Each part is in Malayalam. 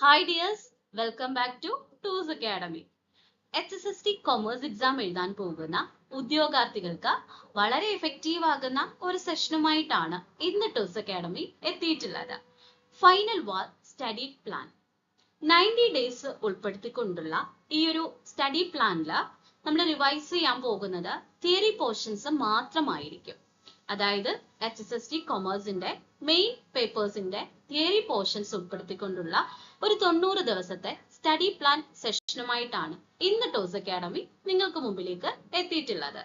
Hi dears, welcome back to ടൂസ് അക്കാഡമി. HSST കൊമേഴ്സ് എക്സാം എഴുതാൻ പോകുന്ന ഉദ്യോഗാർത്ഥികൾക്ക് വളരെ എഫക്റ്റീവ് ആകുന്ന ഒരു സെഷനുമായിട്ടാണ് ഇന്ന് ടൂസ് അക്കാഡമി എത്തിയിട്ടുള്ളത്. ഫൈനൽ വാൾ സ്റ്റഡി പ്ലാൻ 90 ഡേയ്സ് ഉൾപ്പെടുത്തിക്കൊണ്ടുള്ള ഈ ഒരു സ്റ്റഡി പ്ലാനിൽ നമ്മൾ റിവൈസ് ചെയ്യാൻ പോകുന്നത് തിയറി പോർഷൻസ് മാത്രമായിരിക്കും. അതായത് HSST കൊമേഴ്സിന്റെ മെയിൻ പേപ്പേഴ്സിന്റെ തിയറി പോർഷൻസ് ഉൾപ്പെടുത്തിക്കൊണ്ടുള്ള ഒരു 90 ദിവസത്തെ സ്റ്റഡി പ്ലാൻ സെഷനുമായിട്ടാണ് ഇന്ന് ടോസ് അക്കാഡമി നിങ്ങൾക്ക് മുമ്പിലേക്ക് എത്തിയിട്ടുള്ളത്.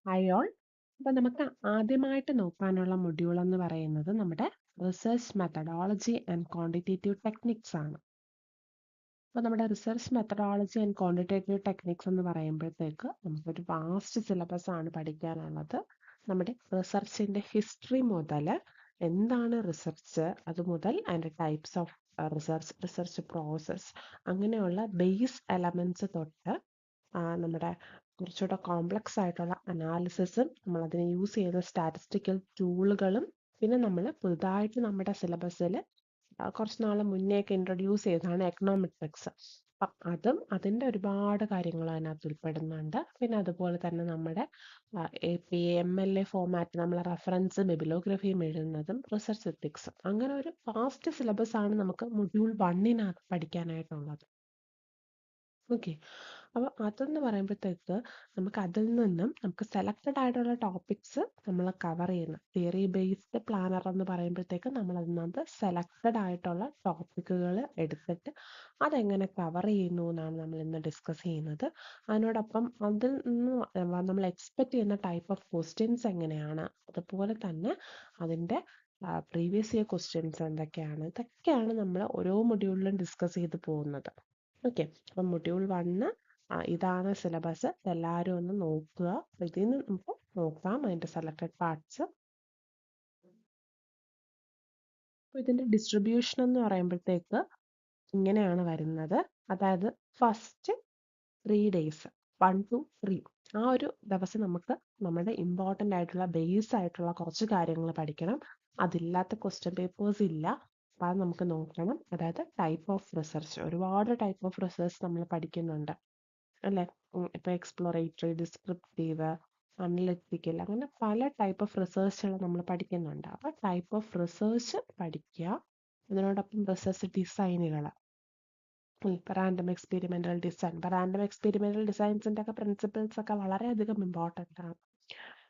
Hi all. അപ്പോൾ നമുക്ക് ആദ്യമായിട്ട് നോക്കാനുള്ള മൊഡ്യൂൾ എന്ന് പറയുന്നത് നമ്മുടെ research methodology and quantitative techniques ആണ്. അപ്പോൾ നമ്മുടെ research methodology and quantitative techniques എന്ന് പറയുമ്പോഴത്തേക്ക് നമുക്കൊരു വാസ്റ്റ് സിലബസ് ആണ് പഠിക്കാനുള്ളത്. നമ്മുടെ റിസർച്ചിൻ്റെ ഹിസ്റ്ററി മുതൽ എന്താണ് റിസർച്ച് അത് മുതൽ അതിൻ്റെ ടൈപ്സ് ഓഫ് റിസർച്ച് പ്രോസസ് അങ്ങനെയുള്ള ബേസ് എലമെൻറ്റ്സ് തൊട്ട് നമ്മുടെ കുറച്ചുകൂടെ കോംപ്ലക്സ് ആയിട്ടുള്ള അനാലിസിസും നമ്മളതിനെ യൂസ് ചെയ്യുന്ന സ്റ്റാറ്റിസ്റ്റിക്കൽ ടൂളുകളും പിന്നെ നമ്മൾ പുതുതായിട്ട് നമ്മുടെ സിലബസിൽ കുറച്ച് നാൾ മുന്നേയൊക്കെ ഇൻട്രൊഡ്യൂസ് ചെയ്തതാണ് എക്കണോമെട്രിക്സ്. അപ്പം അതും അതിൻ്റെ ഒരുപാട് കാര്യങ്ങൾ അതിനകത്ത് ഉൾപ്പെടുന്നുണ്ട്. പിന്നെ അതുപോലെ തന്നെ നമ്മുടെ APA-MLA ഫോമാറ്റ് നമ്മൾ റെഫറൻസ് ബിബിലോഗ്രഫിയും എഴുതുന്നതും റിസർച്ച് എത്തിക്സും അങ്ങനെ ഒരു ഫാസ്റ്റ് സിലബസ് ആണ് നമുക്ക് മൊഡ്യൂൾ 1 പഠിക്കാനായിട്ടുള്ളത്. ഓക്കെ, അപ്പോൾ അതെന്ന് പറയുമ്പോഴത്തേക്ക് നമുക്ക് അതിൽ നിന്നും നമുക്ക് സെലക്റ്റഡ് ആയിട്ടുള്ള ടോപ്പിക്സ് നമ്മൾ കവർ ചെയ്യുന്ന തിയറി ബേസ്ഡ് പ്ലാനർ എന്ന് പറയുമ്പോഴത്തേക്ക് നമ്മൾ അതിനകത്ത് സെലക്റ്റഡ് ആയിട്ടുള്ള ടോപ്പിക്കുകൾ എടുത്തിട്ട് അതെങ്ങനെ കവർ ചെയ്യുന്നു എന്നാണ് നമ്മൾ ഇന്ന് ഡിസ്കസ് ചെയ്യുന്നത്. അതിനോടൊപ്പം അതിൽ നിന്ന് നമ്മൾ എക്സ്പെക്റ്റ് ചെയ്യുന്ന ടൈപ്പ് ഓഫ് ക്വസ്റ്റ്യൻസ് എങ്ങനെയാണ്, അതുപോലെ തന്നെ അതിൻ്റെ പ്രീവിയസ് ഇയർ ക്വസ്റ്റ്യൻസ് എന്തൊക്കെയാണ്, ഇതൊക്കെയാണ് നമ്മൾ ഓരോ മൊഡ്യൂളിലും ഡിസ്കസ് ചെയ്ത് പോകുന്നത്. ഓക്കെ, അപ്പം മൊഡ്യൂൾ 1 ഇതാണ് സിലബസ്. എല്ലാവരും ഒന്ന് നോക്കുക. ഇതിൽ നിന്ന് നമുക്ക് നോക്കാം അതിൻ്റെ സെലക്റ്റഡ് പാർട്സ്. അപ്പോൾ ഇതിൻ്റെ ഡിസ്ട്രിബ്യൂഷൻ എന്ന് പറയുമ്പോഴത്തേക്ക് ഇങ്ങനെയാണ് വരുന്നത്. അതായത് ഫസ്റ്റ് 3 ഡേയ്സ് 1 to 3 ആ ഒരു ദിവസം നമുക്ക് നമ്മുടെ ഇമ്പോർട്ടൻ്റ് ആയിട്ടുള്ള ബേസ് ആയിട്ടുള്ള കുറച്ച് കാര്യങ്ങൾ പഠിക്കണം. അതില്ലാത്ത ക്വസ്റ്റ്യൻ പേപ്പേഴ്സ് ഇല്ല, അപ്പോൾ അത് നമുക്ക് നോക്കണം. അതായത് ടൈപ്പ് ഓഫ് റിസർച്ച്, ഒരുപാട് ടൈപ്പ് ഓഫ് റിസർച്ച് നമ്മൾ പഠിക്കുന്നുണ്ട് അല്ലേ. ഇപ്പോൾ എക്സ്പ്ലോറേറ്ററി, ഡിസ്ക്രിപ്റ്റീവ്, അനലിറ്റിക്കൽ, അങ്ങനെ പല ടൈപ്പ് ഓഫ് റിസർച്ചുകൾ നമ്മൾ പഠിക്കുന്നുണ്ട്. അപ്പോൾ ടൈപ്പ് ഓഫ് റിസർച്ച് പഠിക്കുക. ഇതിനോടൊപ്പം റിസർച്ച് ഡിസൈനുകൾ, റാൻഡം എക്സ്പെരിമെൻ്റൽ ഡിസൈൻ. ഇപ്പോൾ റാൻഡം എക്സ്പെരിമെൻ്റൽ ഡിസൈൻസിൻ്റെ ഒക്കെ പ്രിൻസിപ്പിൾസ് ഒക്കെ വളരെയധികം ഇമ്പോർട്ടൻ്റ് ആണ്.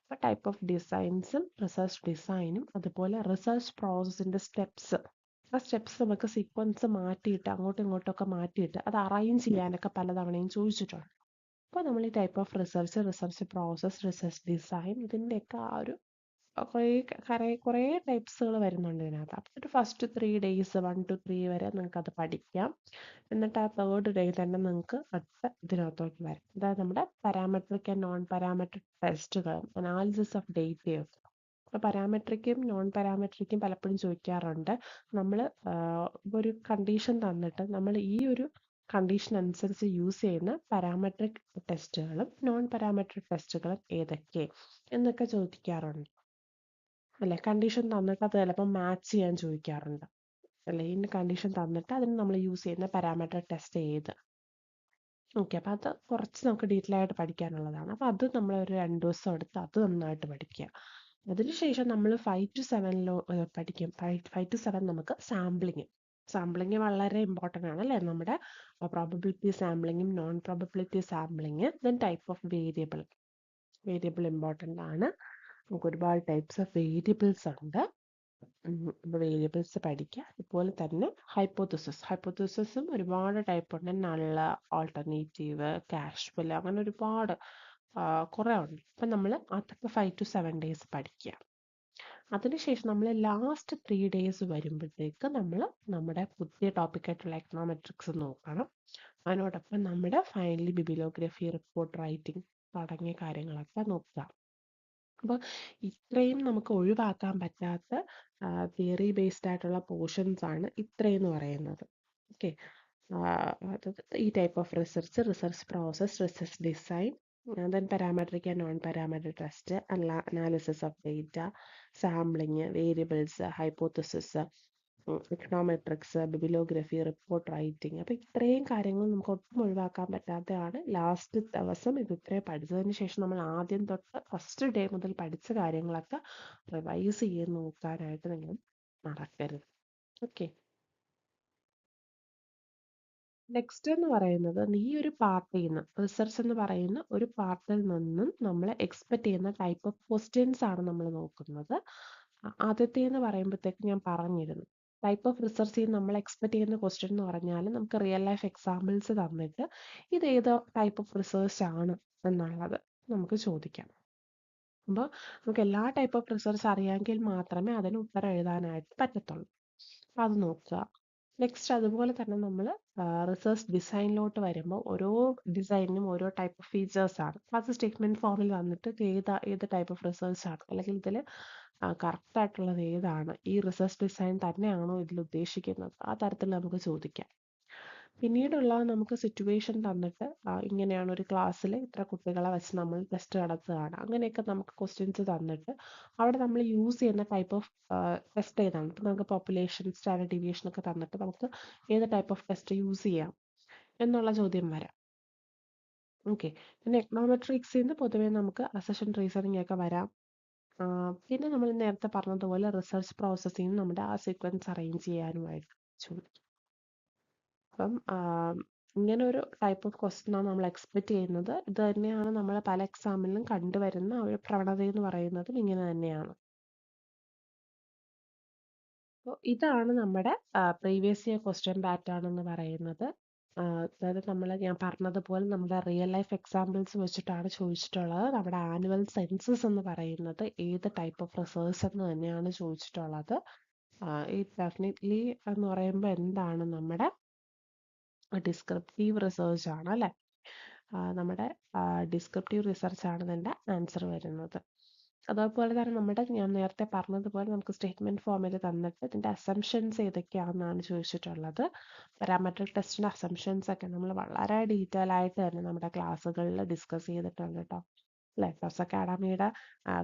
അപ്പോൾ ടൈപ്പ് ഓഫ് ഡിസൈൻസും റിസർച്ച് ഡിസൈനും അതുപോലെ റിസർച്ച് പ്രോസസ്സിൻ്റെ സ്റ്റെപ്സ്, ആ സ്റ്റെപ്സ് നമുക്ക് സീക്വൻസ് മാറ്റിയിട്ട് അങ്ങോട്ടും ഇങ്ങോട്ടൊക്കെ മാറ്റിയിട്ട് അത് അറേഞ്ച് ചെയ്യാനൊക്കെ പലതവണയും ചോദിച്ചിട്ടുണ്ട്. അപ്പോൾ നമ്മൾ ഈ type of research process, research design, ഇതിൻ്റെയൊക്കെ ആ ഒരു കുറേ ടൈപ്സുകൾ വരുന്നുണ്ട് ഇതിനകത്ത്. അപ്പോൾ ഒരു ഫസ്റ്റ് 3 ഡേയ്സ് 1 to 3 വരെ നിങ്ങൾക്ക് അത് പഠിക്കാം. എന്നിട്ട് ആ 3rd ഡേ തന്നെ നിങ്ങൾക്ക് അടുത്ത ഇതിനകത്തോട്ട് വരാം. അതായത് നമ്മുടെ പാരാമെട്രിക് ആൻഡ് നോൺ പാരാമെട്രിക് ടെസ്റ്റുകൾ, അനാലിസിസ് ഓഫ് ഡേറ്റയൊക്കെ. അപ്പോൾ പാരാമെട്രിക്കും നോൺ പാരാമെട്രിക്കും പലപ്പോഴും ചോദിക്കാറുണ്ട്. നമ്മൾ ഒരു കണ്ടീഷൻ തന്നിട്ട് നമ്മൾ ഈ ഒരു കണ്ടീഷൻ അനുസരിച്ച് യൂസ് ചെയ്യുന്ന പാരാമെട്രിക് ടെസ്റ്റുകളും നോൺ പാരാമെട്രിക് ടെസ്റ്റുകളും ഏതൊക്കെ എന്നൊക്കെ ചോദിക്കാറുണ്ട് അല്ലേ. കണ്ടീഷൻ തന്നിട്ട് അത് ചിലപ്പോൾ മാച്ച് ചെയ്യാൻ ചോദിക്കാറുണ്ട് അല്ലേ. ഇന്ന കണ്ടീഷൻ തന്നിട്ട് അതിന് നമ്മൾ യൂസ് ചെയ്യുന്ന പാരാമെട്രിക് ടെസ്റ്റ് ഏത്. ഓക്കെ, അപ്പോൾ അത് കുറച്ച് നമുക്ക് ഡീറ്റെയിൽ ആയിട്ട് പഠിക്കാനുള്ളതാണ്. അപ്പോൾ അത് നമ്മൾ ഒരു 2 ദിവസം എടുത്ത് അത് നന്നായിട്ട് പഠിക്കുക. അതിനുശേഷം നമ്മൾ 5 to 7 പഠിക്കും. 5 to 7 നമുക്ക് സാമ്പിളിങ് വളരെ ഇമ്പോർട്ടൻ്റ് ആണ് അല്ലേ. നമ്മുടെ പ്രോബബിലിറ്റി സാമ്പിളിങ്ങും നോൺ പ്രോബബിലിറ്റി സാമ്പിളിങ്, then type of variable important ആണ്. നമുക്ക് ഒരുപാട് ടൈപ്സ് ഓഫ് വേരിയബിൾസ് ഉണ്ട്. വേരിയബിൾസ് പഠിക്കുക. അതുപോലെ തന്നെ ഹൈപ്പോത്തസിസും ഒരുപാട് ടൈപ്പ് ഉണ്ട്. നള്ള, ഓൾട്ടർനേറ്റീവ്, കാഷ്വൽ, അങ്ങനെ ഒരുപാട് കുറേ ഉണ്ട്. അപ്പം നമ്മൾ അതൊക്കെ 5 to 7 ഡേയ്സ് പഠിക്കുക. അതിനുശേഷം നമ്മൾ ലാസ്റ്റ് 3 ഡേയ്സ് വരുമ്പോഴത്തേക്ക് നമ്മൾ നമ്മുടെ പുതിയ ടോപ്പിക്കായിട്ടുള്ള എക്കണോമെട്രിക്സ് നോക്കണം. അതിനോടൊപ്പം നമ്മുടെ ഫൈനലി ബിബിലോഗ്രഫി, റിപ്പോർട്ട് റൈറ്റിംഗ് തുടങ്ങിയ കാര്യങ്ങളൊക്കെ നോക്കുക. അപ്പോൾ ഇത്രയും നമുക്ക് ഒഴിവാക്കാൻ പറ്റാത്ത തിയറി ബേസ്ഡ് ആയിട്ടുള്ള പോർഷൻസ് ആണ് ഇത്രയെന്ന് പറയുന്നത്. ഓക്കെ, ഈ type of research process, research design, then parametric and non-parametric test, analysis of data, sampling, variables, hypothesis, econometrics, bibliography, report writing. അപ്പോൾ ഇത്രയും കാര്യങ്ങൾ നമുക്ക് ഒട്ടും ഒഴിവാക്കാൻ പറ്റാത്തതാണ്. ലാസ്റ്റ് ദിവസം ഇത് ഇത്രയും പഠിച്ചതിന് ശേഷം നമ്മൾ ആദ്യം തൊട്ട് ഫസ്റ്റ് ഡേ മുതൽ പഠിച്ച കാര്യങ്ങളൊക്കെ റിവൈസ് ചെയ്ത് നോക്കാനായിട്ട് നിങ്ങൾ മറക്കരുത്. ഓക്കെ. നെക്സ്റ്റ് എന്ന് പറയുന്നത് ഈ ഒരു പാർട്ടിൽ നിന്ന് റിസർച്ച് എന്ന് പറയുന്ന ഒരു പാർട്ടിൽ നിന്നും നമ്മൾ എക്സ്പെക്ട് ചെയ്യുന്ന ടൈപ്പ് ഓഫ് ക്വസ്റ്റ്യൻസ് ആണ് നമ്മൾ നോക്കുന്നത്. ആദ്യത്തെ എന്ന് പറയുമ്പോഴത്തേക്ക് ഞാൻ പറഞ്ഞിരുന്നു, ടൈപ്പ് ഓഫ് റിസർച്ചിൽ നമ്മൾ എക്സ്പെക്ട് ചെയ്യുന്ന ക്വസ്റ്റ്യൻ എന്ന് പറഞ്ഞാൽ നമുക്ക് റിയൽ ലൈഫ് എക്സാമ്പിൾസ് തന്നിട്ട് ഇത് ഏത് ടൈപ്പ് ഓഫ് റിസർച്ച് ആണ് എന്നുള്ളത് നമുക്ക് ചോദിക്കാം. അപ്പോൾ നമുക്ക് എല്ലാ ടൈപ്പ് ഓഫ് റിസർച്ച് അറിയാമെങ്കിൽ മാത്രമേ അതിന് ഉത്തരം എഴുതാനായിട്ട് പറ്റത്തുള്ളൂ. അപ്പം അത് നോക്കുക. നെക്സ്റ്റ് അതുപോലെ തന്നെ നമ്മൾ റിസർച്ച് ഡിസൈനിലോട്ട് വരുമ്പോൾ ഓരോ ഡിസൈനിനും ഓരോ ടൈപ്പ് ഓഫ് ഫീച്ചേഴ്സ് ആണ്. അത് സ്റ്റേറ്റ്മെന്റ് ഫോമിൽ വന്നിട്ട് ഏത് ടൈപ്പ് ഓഫ് റിസർച്ച് ആണ്, അല്ലെങ്കിൽ ഇതിൽ കറക്റ്റ് ആയിട്ടുള്ളത് ഏതാണ്, ഈ റിസർച്ച് ഡിസൈൻ തന്നെയാണോ ഇതിൽ ഉദ്ദേശിക്കുന്നത്, ആ തരത്തിൽ നമുക്ക് ചോദിക്കാം. പിന്നീടുള്ള നമുക്ക് സിറ്റുവേഷൻ തന്നിട്ട് ഇങ്ങനെയാണ് ഒരു ക്ലാസ്സിൽ ഇത്ര കുട്ടികളെ വെച്ച് നമ്മൾ ടെസ്റ്റ് നടത്തുകയാണ്, അങ്ങനെയൊക്കെ നമുക്ക് ക്വസ്റ്റ്യൻസ് തന്നിട്ട് അവിടെ നമ്മൾ യൂസ് ചെയ്യുന്ന ടൈപ്പ് ഓഫ് ടെസ്റ്റ് ഏതാണ്. ഇപ്പം നമുക്ക് പോപ്പുലേഷൻ, സ്റ്റാൻഡേർഡ് ഡീവിയേഷൻ ഒക്കെ തന്നിട്ട് നമുക്ക് ഏത് ടൈപ്പ് ഓഫ് ടെസ്റ്റ് യൂസ് ചെയ്യാം എന്നുള്ള ചോദ്യം വരാം. ഓക്കെ. പിന്നെ എക്കണോമെട്രിക്സിൽ നിന്ന് പൊതുവേ നമുക്ക് അസഷൻ റീസണിങ് ഒക്കെ വരാം. പിന്നെ നമ്മൾ നേരത്തെ പറഞ്ഞതുപോലെ റിസർച്ച് പ്രോസസ്സിൽ നിന്ന് നമ്മുടെ ആ സീക്വൻസ് അറേഞ്ച് ചെയ്യാനുമായിട്ട് ചോദിക്കും. അപ്പം ഇങ്ങനെ ഒരു ടൈപ്പ് ഓഫ് ക്വസ്റ്റ്യൻ ആണ് നമ്മൾ എക്സ്പെക്ട് ചെയ്യുന്നത്. ഇത് തന്നെയാണ് നമ്മൾ പല എക്സാമിലും കണ്ടുവരുന്ന ഒരു പ്രവണത എന്ന് പറയുന്നതും ഇങ്ങനെ തന്നെയാണ്. അപ്പോൾ ഇതാണ് നമ്മുടെ പ്രീവിയസ് ഇയർ ക്വസ്റ്റ്യൻ പാറ്റേൺ എന്ന് പറയുന്നത്. അതായത് ഞാൻ പറഞ്ഞതുപോലെ നമ്മുടെ റിയൽ ലൈഫ് എക്സാമ്പിൾസ് വെച്ചിട്ടാണ് ചോദിച്ചിട്ടുള്ളത്. നമ്മുടെ ആനുവൽ സെൻസസ് എന്ന് പറയുന്നത് ഏത് ടൈപ്പ് ഓഫ് റിസർച്ച് എന്ന് തന്നെയാണ് ചോദിച്ചിട്ടുള്ളത്. ഈ ഡെഫിനറ്റ്ലി എന്ന് പറയുമ്പോൾ എന്താണ്, നമ്മുടെ ഡിസ്ക്രിപ്റ്റീവ് റിസർച്ച് ആണ് അല്ലേ. നമ്മുടെ ഡിസ്ക്രിപ്റ്റീവ് റിസർച്ച് ആണ് ഇതിൻ്റെ ആൻസർ വരുന്നത്. അതേപോലെ തന്നെ ഞാൻ നേരത്തെ പറഞ്ഞതുപോലെ നമുക്ക് സ്റ്റേറ്റ്മെന്റ് ഫോമിൽ തന്നിട്ട് ഇതിൻ്റെ അസംഷൻസ് ഏതൊക്കെയാണെന്നാണ് ചോദിച്ചിട്ടുള്ളത്. പാരാമെട്രിക് ടെസ്റ്റിൻ്റെ അസംഷൻസ് ഒക്കെ നമ്മൾ വളരെ ഡീറ്റെയിൽ ആയിട്ട് തന്നെ നമ്മുടെ ക്ലാസ്സുകളിൽ ഡിസ്കസ് ചെയ്തിട്ടുണ്ട് കേട്ടോ. അല്ലേ, ടോസ് അക്കാഡമിയുടെ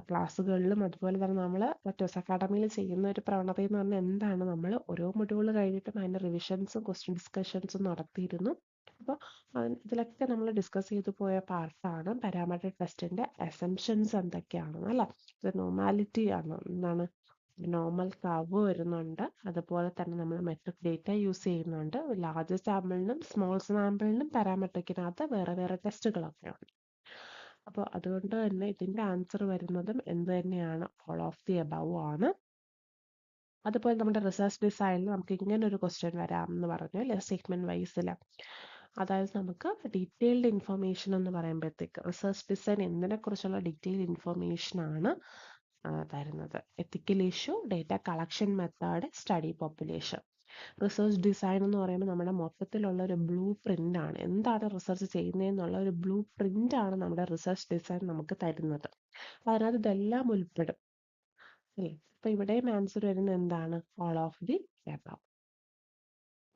ക്ലാസ്സുകളിലും അതുപോലെ തന്നെ നമ്മൾ ടോസ് അക്കാഡമിയിൽ ചെയ്യുന്ന ഒരു പ്രവണത എന്ന് പറഞ്ഞാൽ എന്താണ്, നമ്മൾ ഓരോ മൊഡ്യൂൾ കഴിഞ്ഞിട്ടും അതിൻ്റെ റിവിഷൻസും ക്വസ്റ്റ്യൻ ഡിസ്കഷൻസും നടത്തിയിരുന്നു. അപ്പോൾ ഇതിലൊക്കെ നമ്മൾ ഡിസ്കസ് ചെയ്തു പോയ പാർട്ടാണ് പാരാമെട്രിക് ടെസ്റ്റിൻ്റെ അസംഷൻസ് എന്തൊക്കെയാണെന്ന് അല്ലേ. ഇത് നോർമാലിറ്റി ആണ്, എന്താണ് നോർമൽ കർവ് വരുന്നുണ്ട്. അതുപോലെ തന്നെ നമ്മൾ മെട്രിക് ഡേറ്റ യൂസ് ചെയ്യുന്നുണ്ട്. ലാർജ് സാമ്പിളിനും സ്മോൾ സാമ്പിളിനും പാരാമെട്രിക്കിനകത്ത് വേറെ വേറെ ടെസ്റ്റുകളൊക്കെ ഉണ്ട്. അപ്പോൾ അതുകൊണ്ട് തന്നെ ഇതിൻ്റെ ആൻസർ വരുന്നതും എന്ത് തന്നെയാണ്, ഓൾ ഓഫ് ദി എബവ് ആണ്. അതുപോലെ നമ്മുടെ റിസർച്ച് ഡിസൈനിൽ നമുക്ക് ഇങ്ങനെ ഒരു ക്വസ്റ്റ്യൻ വരാം എന്ന് പറഞ്ഞു, സ്റ്റേറ്റ്മെന്റ് വൈസിൽ. അതായത് നമുക്ക് ഡീറ്റെയിൽഡ് ഇൻഫർമേഷൻ എന്ന് പറയുമ്പോഴത്തേക്ക് റിസർച്ച് ഡിസൈൻ എന്തിനെക്കുറിച്ചുള്ള ഡീറ്റെയിൽഡ് ഇൻഫർമേഷൻ ആണ് തരുന്നത്. Ethical issue, data collection method, study population. Research design എന്ന് പറയുമ്പോൾ നമ്മുടെ മൊത്തത്തിലുള്ള ഒരു ബ്ലൂ പ്രിന്റ് ആണ്. എന്താണ് റിസർച്ച് ചെയ്യുന്നതെന്നുള്ള ഒരു ബ്ലൂ പ്രിന്റ് ആണ് നമ്മുടെ റിസർച്ച് ഡിസൈൻ നമുക്ക് തരുന്നത്. അതിനകത്ത് ഇതെല്ലാം ഉൾപ്പെടും അല്ലേ. അപ്പൊ ഇവിടെയും ആൻസർ വരുന്നത് എന്താണ്, ഓൾ ഓഫ് ദി എബവ്.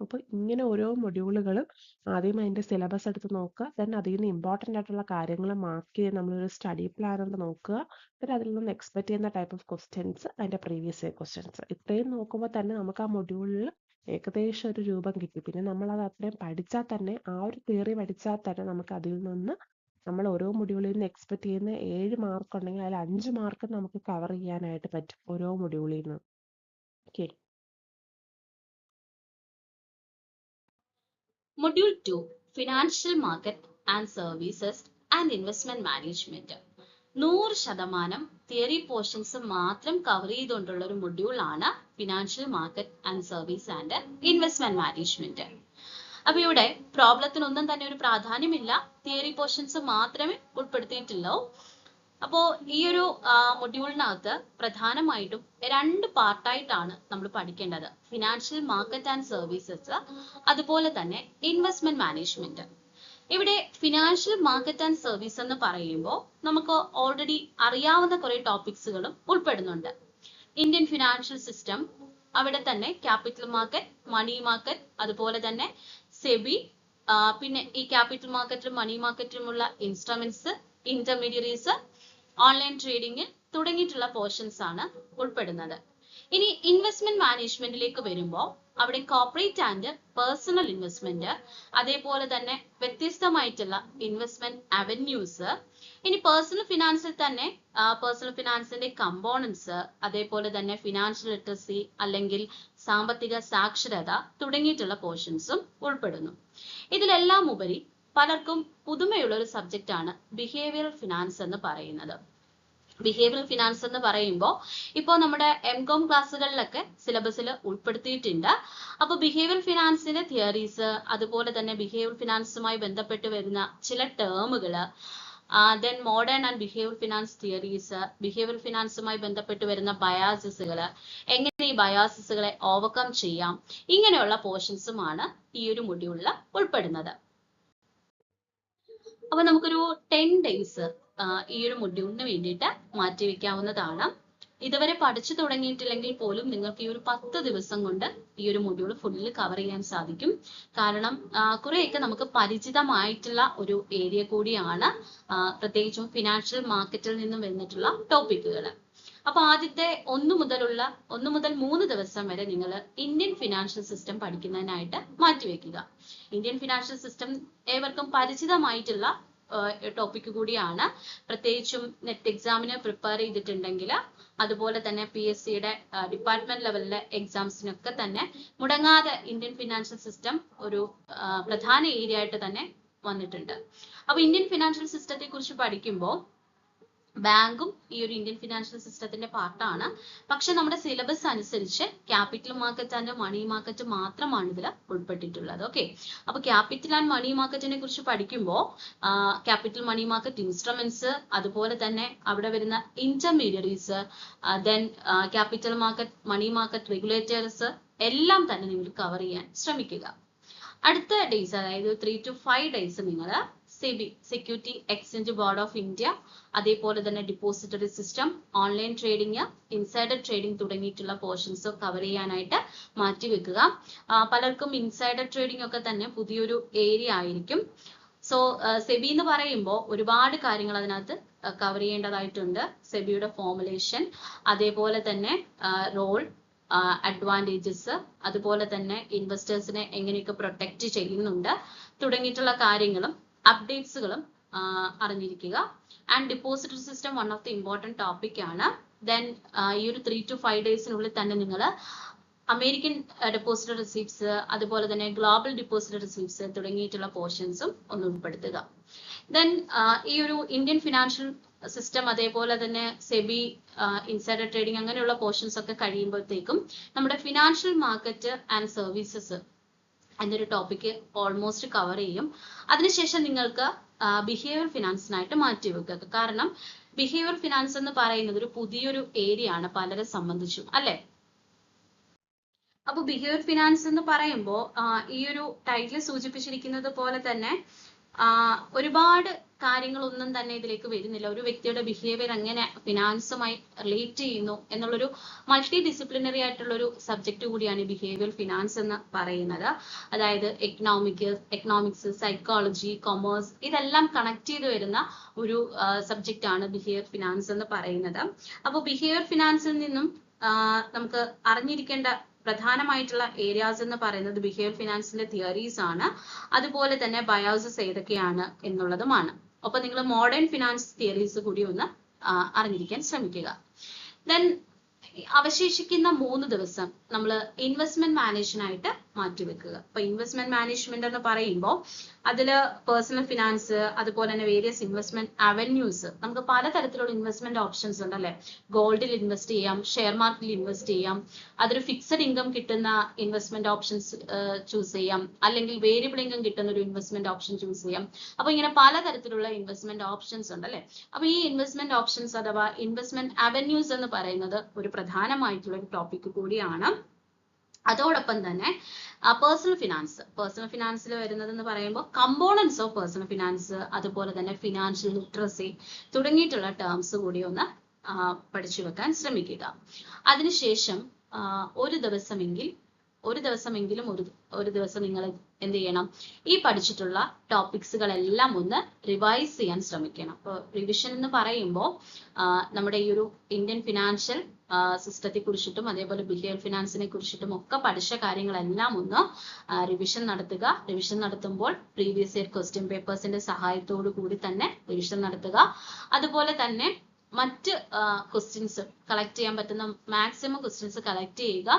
അപ്പോൾ ഇങ്ങനെ ഓരോ മൊഡ്യൂളുകളും ആദ്യം അതിൻ്റെ സിലബസ് എടുത്ത് നോക്കുക, ദെൻ അതിൽ നിന്ന് ഇമ്പോർട്ടൻ്റ് ആയിട്ടുള്ള കാര്യങ്ങൾ മാർക്ക് ചെയ്ത് നമ്മളൊരു സ്റ്റഡി പ്ലാൻ നോക്കുക, പിന്നെ അതിൽ നിന്ന് എക്സ്പെക്ട് ചെയ്യുന്ന ടൈപ്പ് ഓഫ് ക്വസ്റ്റ്യൻസ്, അതിൻ്റെ പ്രീവിയസ് ഇയർ ക്വസ്റ്റ്യൻസ്, ഇത്രയും നോക്കുമ്പോൾ തന്നെ നമുക്ക് ആ മൊഡ്യൂളിൽ ഏകദേശം ഒരു രൂപം കിട്ടി. പിന്നെ നമ്മളത് അത്രയും പഠിച്ചാൽ തന്നെ, ആ ഒരു തിയറി പഠിച്ചാൽ തന്നെ നമുക്ക് അതിൽ നിന്ന് നമ്മൾ ഓരോ മൊഡ്യൂളിൽ നിന്ന് എക്സ്പെക്ട് ചെയ്യുന്ന 7 മാർക്ക് ഉണ്ടെങ്കിൽ അതിൽ 5 മാർക്ക് നമുക്ക് കവർ ചെയ്യാനായിട്ട് പറ്റും ഓരോ മൊഡ്യൂളിൽ നിന്ന്. Okay. Module 2 Financial Market and Services and Investment Management. 100% theory portions മാത്രം കവർ ചെയ്തുകൊണ്ടുള്ള ഒരു മൊഡ്യൂളാണ് financial market and service and investment management. അപ്പൊ ഇവിടെ പ്രോബ്ലത്തിനൊന്നും തന്നെ ഒരു പ്രാധാന്യമില്ല, തിയറി പോർഷൻസ് മാത്രമേ ഉൾപ്പെടുത്തിയിട്ടുള്ളൂ. അപ്പോൾ ഈ ഒരു മൊഡ്യൂളിനകത്ത് പ്രധാനമായിട്ടും 2 പാർട്ടായിട്ടാണ് നമ്മൾ പഠിക്കേണ്ടത്, ഫിനാൻഷ്യൽ മാർക്കറ്റ് ആൻഡ് സർവീസസ്, അതുപോലെ തന്നെ ഇൻവെസ്റ്റ്മെന്റ് മാനേജ്മെന്റ്. ഇവിടെ ഫിനാൻഷ്യൽ മാർക്കറ്റ് ആൻഡ് സർവീസ് എന്ന് പറയുമ്പോൾ നമുക്ക് ഓൾറെഡി അറിയാവുന്ന കുറെ ടോപ്പിക്സുകളും ഉൾപ്പെടുന്നുണ്ട്. ഇന്ത്യൻ ഫിനാൻഷ്യൽ സിസ്റ്റം, അവിടെ തന്നെ ക്യാപിറ്റൽ മാർക്കറ്റ്, മണി മാർക്കറ്റ്, അതുപോലെ തന്നെ സെബി, പിന്നെ ഈ ക്യാപിറ്റൽ മാർക്കറ്റിലും മണി മാർക്കറ്റിലുമുള്ള ഇൻസ്ട്രുമെന്റ്സ്, ഇന്റർമീഡിയറീസ്, ഓൺലൈൻ ട്രേഡിംഗ് തുടങ്ങിയിട്ടുള്ള പോർഷൻസ് ആണ് ഉൾപ്പെടുന്നത്. ഇനി ഇൻവെസ്റ്റ്മെന്റ് മാനേജ്മെന്റിലേക്ക് വരുമ്പോൾ അവിടെ കോർപ്പറേറ്റ് ആൻഡ് പേഴ്സണൽ ഇൻവെസ്റ്റ്മെന്റ്, അതേപോലെ തന്നെ വ്യത്യസ്തമായിട്ടുള്ള ഇൻവെസ്റ്റ്മെന്റ് അവന്യൂസ്, ഇനി പേഴ്സണൽ ഫിനാൻസിൽ തന്നെ പേഴ്സണൽ ഫിനാൻസിന്റെ കമ്പോണൻസ്, അതേപോലെ തന്നെ ഫിനാൻഷ്യൽ ലിറ്ററസി അല്ലെങ്കിൽ സാമ്പത്തിക സാക്ഷരത തുടങ്ങിയിട്ടുള്ള പോർഷൻസും ഉൾപ്പെടുന്നു. ഇതിലെല്ലാം ഉപരി പലർക്കും പുതുമയുള്ള ഒരു സബ്ജക്റ്റ് ആണ് ബിഹേവിയറൽ ഫിനാൻസ് എന്ന് പറയുന്നത്. ബിഹേവിയറൽ ഫിനാൻസ് എന്ന് പറയുമ്പോൾ ഇപ്പോൾ നമ്മുടെ എംകോം ക്ലാസ്സുകളിലൊക്കെ സിലബസിൽ ഉൾപ്പെടുത്തിയിട്ടുണ്ട്. അപ്പോൾ ബിഹേവിയറൽ ഫിനാൻസിന്റെ തിയറീസ്, അതുപോലെ തന്നെ ബിഹേവിയറൽ ഫിനാൻസുമായി ബന്ധപ്പെട്ട് വരുന്ന ചില ടേമുകൾ, then modern and behavioural finance theories, behavioural ഫിനാൻസുമായി ബന്ധപ്പെട്ട് വരുന്ന ബയാസസുകൾ, എങ്ങനെ ഈ ബയാസസുകളെ ഓവർകം ചെയ്യാം, ഇങ്ങനെയുള്ള പോർഷൻസുമാണ് ഈ ഒരു മൊഡ്യൂളിൽ ഉൾപ്പെടുന്നത്. അപ്പൊ നമുക്കൊരു 10 days ഈ ഒരു മൊഡ്യൂളിന് വേണ്ടിയിട്ട് മാറ്റിവെക്കാവുന്നതാണ്. ഇതുവരെ പഠിച്ചു തുടങ്ങിയിട്ടില്ലെങ്കിൽ പോലും നിങ്ങൾക്ക് ഈ ഒരു 10 ദിവസം കൊണ്ട് ഈ ഒരു മൊഡ്യൂൾ ഫുള്ള് കവർ ചെയ്യാൻ സാധിക്കും. കാരണം കുറെയൊക്കെ നമുക്ക് പരിചിതമായിട്ടുള്ള ഒരു ഏരിയ കൂടിയാണ്, പ്രത്യേകിച്ചും ഫിനാൻഷ്യൽ മാർക്കറ്റിൽ നിന്നും വന്നിട്ടുള്ള ടോപ്പിക്കുകൾ. അപ്പൊ ആദ്യത്തെ 1 മുതൽ 3 ദിവസം വരെ നിങ്ങൾ ഇന്ത്യൻ ഫിനാൻഷ്യൽ സിസ്റ്റം പഠിക്കുന്നതിനായിട്ട് മാറ്റിവെക്കുക. ഇന്ത്യൻ ഫിനാൻഷ്യൽ സിസ്റ്റം ഏവർക്കും പരിചിതമായിട്ടുള്ള ടോപ്പിക് കൂടിയാണ്. പ്രത്യേകിച്ചും നെറ്റ് എക്സാമിന് പ്രിപ്പയർ ചെയ്തിട്ടുണ്ടെങ്കിൽ, അതുപോലെ തന്നെ PSCയുടെ ഡിപ്പാർട്ട്മെന്റ് ലെവലിലെ എക്സാംസിനൊക്കെ തന്നെ മുടങ്ങാതെ ഇന്ത്യൻ ഫിനാൻഷ്യൽ സിസ്റ്റം ഒരു പ്രധാന ഏരിയ ആയിട്ട് തന്നെ വന്നിട്ടുണ്ട്. അപ്പൊ ഇന്ത്യൻ ഫിനാൻഷ്യൽ സിസ്റ്റത്തെ കുറിച്ച് പഠിക്കുമ്പോൾ ബാങ്കും ഈ ഒരു ഇന്ത്യൻ ഫിനാൻഷ്യൽ സിസ്റ്റത്തിന്റെ പാർട്ടാണ്. പക്ഷെ നമ്മുടെ സിലബസ് അനുസരിച്ച് capital market and money market മാത്രമാണ് ഇതിൽ ഉൾപ്പെട്ടിട്ടുള്ളത്. ഓക്കെ, അപ്പൊ ക്യാപിറ്റൽ ആൻഡ് മണി മാർക്കറ്റിനെ കുറിച്ച് പഠിക്കുമ്പോൾ ക്യാപിറ്റൽ മണി മാർക്കറ്റ് ഇൻസ്ട്രുമെന്റ്സ്, അതുപോലെ തന്നെ അവിടെ വരുന്ന intermediaries, then capital market, money market regulators എല്ലാം തന്നെ നിങ്ങൾ കവർ ചെയ്യാൻ ശ്രമിക്കുക. അടുത്ത ഡേയ്സ്, അതായത് 3 to 5 days നിങ്ങൾ SEBI, security exchange board of India, അതേപോലെ തന്നെ depository system, online trading, insider trading തുടങ്ങിയിട്ടുള്ള പോർഷൻസ് കവർ ചെയ്യാനായിട്ട് മാറ്റിവെക്കുക. പലർക്കും ഇൻസൈഡർ ട്രേഡിംഗ് ഒക്കെ തന്നെ പുതിയൊരു ഏരിയ ആയിരിക്കും. സോ സെബി എന്ന് പറയുമ്പോൾ ഒരുപാട് കാര്യങ്ങൾ അതിനകത്ത് കവർ ചെയ്യേണ്ടതായിട്ടുണ്ട്. സെബിയുടെ ഫോർമുലേഷൻ, അതേപോലെ തന്നെ റോൾ, അഡ്വാൻറ്റേജസ്, അതുപോലെ തന്നെ ഇൻവെസ്റ്റേഴ്സിനെ എങ്ങനെയൊക്കെ പ്രൊട്ടക്ട് ചെയ്യുന്നുണ്ട് തുടങ്ങിയിട്ടുള്ള കാര്യങ്ങളും അപ്ഡേറ്റ്സുകളും അറിഞ്ഞിരിക്കുക. And depository system one of the important topic ആണ്. ദെൻ ഈ ഒരു 3 to 5 daysനുള്ളിൽ തന്നെ നിങ്ങൾ അമേരിക്കൻ ഡെപ്പോസിറ്ററി റിസീപ്റ്റ്സ്, അതുപോലെ തന്നെ ഗ്ലോബൽ ഡെപ്പോസിറ്ററി റിസീപ്റ്റ്സ് തുടങ്ങിയിട്ടുള്ള പോർഷൻസും ഒന്ന് ഉൾപ്പെടുത്തുക. ദെൻ ഈ ഒരു ഇന്ത്യൻ ഫിനാൻഷ്യൽ സിസ്റ്റം, അതേപോലെ തന്നെ സെബി, ഇൻസൈഡർ ട്രേഡിംഗ് അങ്ങനെയുള്ള പോർഷൻസ് ഒക്കെ കഴിയുമ്പോഴത്തേക്കും നമ്മുടെ ഫിനാൻഷ്യൽ മാർക്കറ്റ് ആൻഡ് സർവീസസ് എന്നൊരു ടോപ്പിക്ക് ഓൾമോസ്റ്റ് കവർ ചെയ്യും. അതിനുശേഷം നിങ്ങൾക്ക് ബിഹേവിയർ ഫിനാൻസിനായിട്ട് മാറ്റിവെക്കുക. കാരണം ബിഹേവിയർ ഫിനാൻസ് എന്ന് പറയുന്നത് ഒരു പുതിയൊരു ഏരിയ ആണ് പലരെ സംബന്ധിച്ചും, അല്ലെ? അപ്പൊ ബിഹേവിയർ ഫിനാൻസ് എന്ന് പറയുമ്പോൾ ഈ ഒരു ടൈറ്റിൽ സൂചിപ്പിച്ചിരിക്കുന്നത് പോലെ തന്നെ ഒരുപാട് കാര്യങ്ങളൊന്നും തന്നെ ഇതിലേക്ക് വരുന്നില്ല. ഒരു വ്യക്തിയുടെ ബിഹേവിയർ എങ്ങനെ ഫിനാൻസുമായി റിലേറ്റ് ചെയ്യുന്നു എന്നുള്ളൊരു മൾട്ടി ഡിസിപ്ലിനറി ആയിട്ടുള്ള ഒരു സബ്ജക്റ്റ് കൂടിയാണ് ഈ ബിഹേവിയർ ഫിനാൻസ് എന്ന് പറയുന്നത്. അതായത് എക്കണോമിക്സ്, സൈക്കോളജി, കൊമേഴ്സ് ഇതെല്ലാം കണക്ട് ചെയ്ത് വരുന്ന ഒരു സബ്ജക്റ്റ് ആണ് ബിഹേവിയർ ഫിനാൻസ് എന്ന് പറയുന്നത്. അപ്പോൾ ബിഹേവിയർ ഫിനാൻസിൽ നിന്നും നമുക്ക് അറിഞ്ഞിരിക്കേണ്ട പ്രധാനമായിട്ടുള്ള ഏരിയാസ് എന്ന് പറയുന്നത് ബിഹേവിയർ ഫിനാൻസിന്റെ തിയറീസ് ആണ്, അതുപോലെ തന്നെ ബയോസസ് ഏതൊക്കെയാണ് എന്നുള്ളതുമാണ്. അപ്പൊ നിങ്ങൾ മോഡേൺ ഫിനാൻസ് തിയറീസ് കൂടി ഒന്ന് അറിഞ്ഞിരിക്കാൻ ശ്രമിക്കുക. ദെൻ അവശേഷിക്കുന്ന 3 ദിവസം നമ്മൾ ഇൻവെസ്റ്റ്മെന്റ് മാനേജ്മെന്റിനായിട്ട് മാറ്റിവെക്കുക. അപ്പൊ ഇൻവെസ്റ്റ്മെന്റ് മാനേജ്മെന്റ് എന്ന് പറയുമ്പോൾ അതിൽ പേഴ്സണൽ ഫിനാൻസ്, അതുപോലെ തന്നെ വേരിയസ് ഇൻവെസ്റ്റ്മെന്റ് അവന്യൂസ്, നമുക്ക് പലതരത്തിലുള്ള ഇൻവെസ്റ്റ്മെന്റ് ഓപ്ഷൻസ് ഉണ്ട്, അല്ലെ? ഗോൾഡിൽ ഇൻവെസ്റ്റ് ചെയ്യാം, ഷെയർ മാർക്കറ്റിൽ ഇൻവെസ്റ്റ് ചെയ്യാം, അതൊരു ഫിക്സഡ് ഇൻകം കിട്ടുന്ന ഇൻവെസ്റ്റ്മെന്റ് ഓപ്ഷൻസ് ചൂസ് ചെയ്യാം, അല്ലെങ്കിൽ വേരിയബിൾ ഇൻകം കിട്ടുന്ന ഒരു ഇൻവെസ്റ്റ്മെന്റ് ഓപ്ഷൻ ചൂസ് ചെയ്യാം. അപ്പൊ ഇങ്ങനെ പലതരത്തിലുള്ള ഇൻവെസ്റ്റ്മെന്റ് ഓപ്ഷൻസ് ഉണ്ട്, അല്ലെ? അപ്പൊ ഈ ഇൻവെസ്റ്റ്മെന്റ് ഓപ്ഷൻസ് അഥവാ ഇൻവെസ്റ്റ്മെന്റ് അവന്യൂസ് എന്ന് പറയുന്നത് ഒരു പ്രധാനമായിട്ടുള്ള ഒരു ടോപ്പിക് കൂടിയാണ്. അതോടൊപ്പം തന്നെ പേഴ്സണൽ ഫിനാൻസിൽ വരുന്നത് എന്ന് പറയുമ്പോൾ കമ്പോണൻസ് ഓഫ് പേഴ്സണൽ ഫിനാൻസ്, അതുപോലെ തന്നെ ഫിനാൻഷ്യൽ ലിറ്ററസി തുടങ്ങിയിട്ടുള്ള ടേംസ് കൂടി ഒന്ന് പഠിച്ചു വെക്കാൻ ശ്രമിക്കുക. അതിനുശേഷം ഒരു ദിവസമെങ്കിലും ഒരു ദിവസം നിങ്ങൾ എന്ത് ചെയ്യണം? ഈ പഠിച്ചിട്ടുള്ള ടോപ്പിക്സുകളെല്ലാം ഒന്ന് റിവൈസ് ചെയ്യാൻ ശ്രമിക്കണം. അപ്പോൾ റിവിഷൻ എന്ന് പറയുമ്പോൾ നമ്മുടെ ഈ ഒരു ഇന്ത്യൻ ഫിനാൻഷ്യൽ സിസ്റ്റത്തെ കുറിച്ചിട്ടും അതേപോലെ ബിഹേവിയർ ഫിനാൻസിനെ കുറിച്ചിട്ടും ഒക്കെ പഠിച്ച കാര്യങ്ങളെല്ലാം ഒന്ന് റിവിഷൻ നടത്തുക. റിവിഷൻ നടത്തുമ്പോൾ പ്രീവിയസ് ഇയർ ക്വസ്റ്റ്യൻ പേപ്പേഴ്സിന്റെ സഹായത്തോടു കൂടി തന്നെ റിവിഷൻ നടത്തുക. അതുപോലെ തന്നെ മറ്റ് ക്വസ്റ്റ്യൻസ് കളക്ട് ചെയ്യാൻ പറ്റുന്ന മാക്സിമം ക്വസ്റ്റ്യൻസ് കളക്ട് ചെയ്യുക.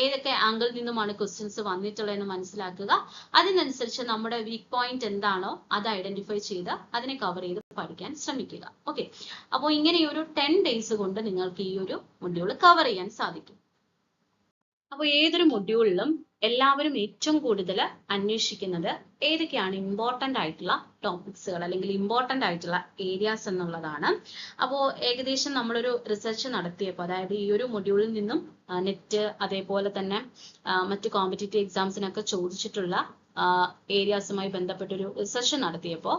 ഏതൊക്കെ ആംഗിളിൽ നിന്നുമാണ് ക്വസ്റ്റ്യൻസ് വന്നിട്ടുള്ളതെന്ന് മനസ്സിലാക്കുക. അതിനനുസരിച്ച് നമ്മുടെ വീക്ക് പോയിന്റ് എന്താണോ അത് ഐഡന്റിഫൈ ചെയ്ത് അതിനെ കവർ ചെയ്ത് പഠിക്കാൻ ശ്രമിക്കുക. ഓക്കെ, അപ്പോൾ ഇങ്ങനെ ഈ ഒരു 10 days കൊണ്ട് നിങ്ങൾക്ക് ഈ ഒരു മൊഡ്യൂൾ കവർ ചെയ്യാൻ സാധിക്കും. അപ്പോൾ ഏതൊരു മൊഡ്യൂളിലും എല്ലാവരും ഏറ്റവും കൂടുതൽ അന്വേഷിക്കുന്നത് ഏതൊക്കെയാണ് ഇമ്പോർട്ടൻ്റ് ആയിട്ടുള്ള ടോപ്പിക്സുകൾ അല്ലെങ്കിൽ ഇമ്പോർട്ടൻ്റ് ആയിട്ടുള്ള ഏരിയാസ് എന്നുള്ളതാണ്. അപ്പോൾ ഏകദേശം നമ്മളൊരു റിസർച്ച് നടത്തിയപ്പോൾ, അതായത് ഈ ഒരു മൊഡ്യൂളിൽ നിന്നും നെറ്റ് അതേപോലെ തന്നെ മറ്റ് കോമ്പറ്റേറ്റീവ് എക്സാംസിനൊക്കെ ചോദിച്ചിട്ടുള്ള ഏരിയാസുമായി ബന്ധപ്പെട്ടൊരു റിസർച്ച് നടത്തിയപ്പോൾ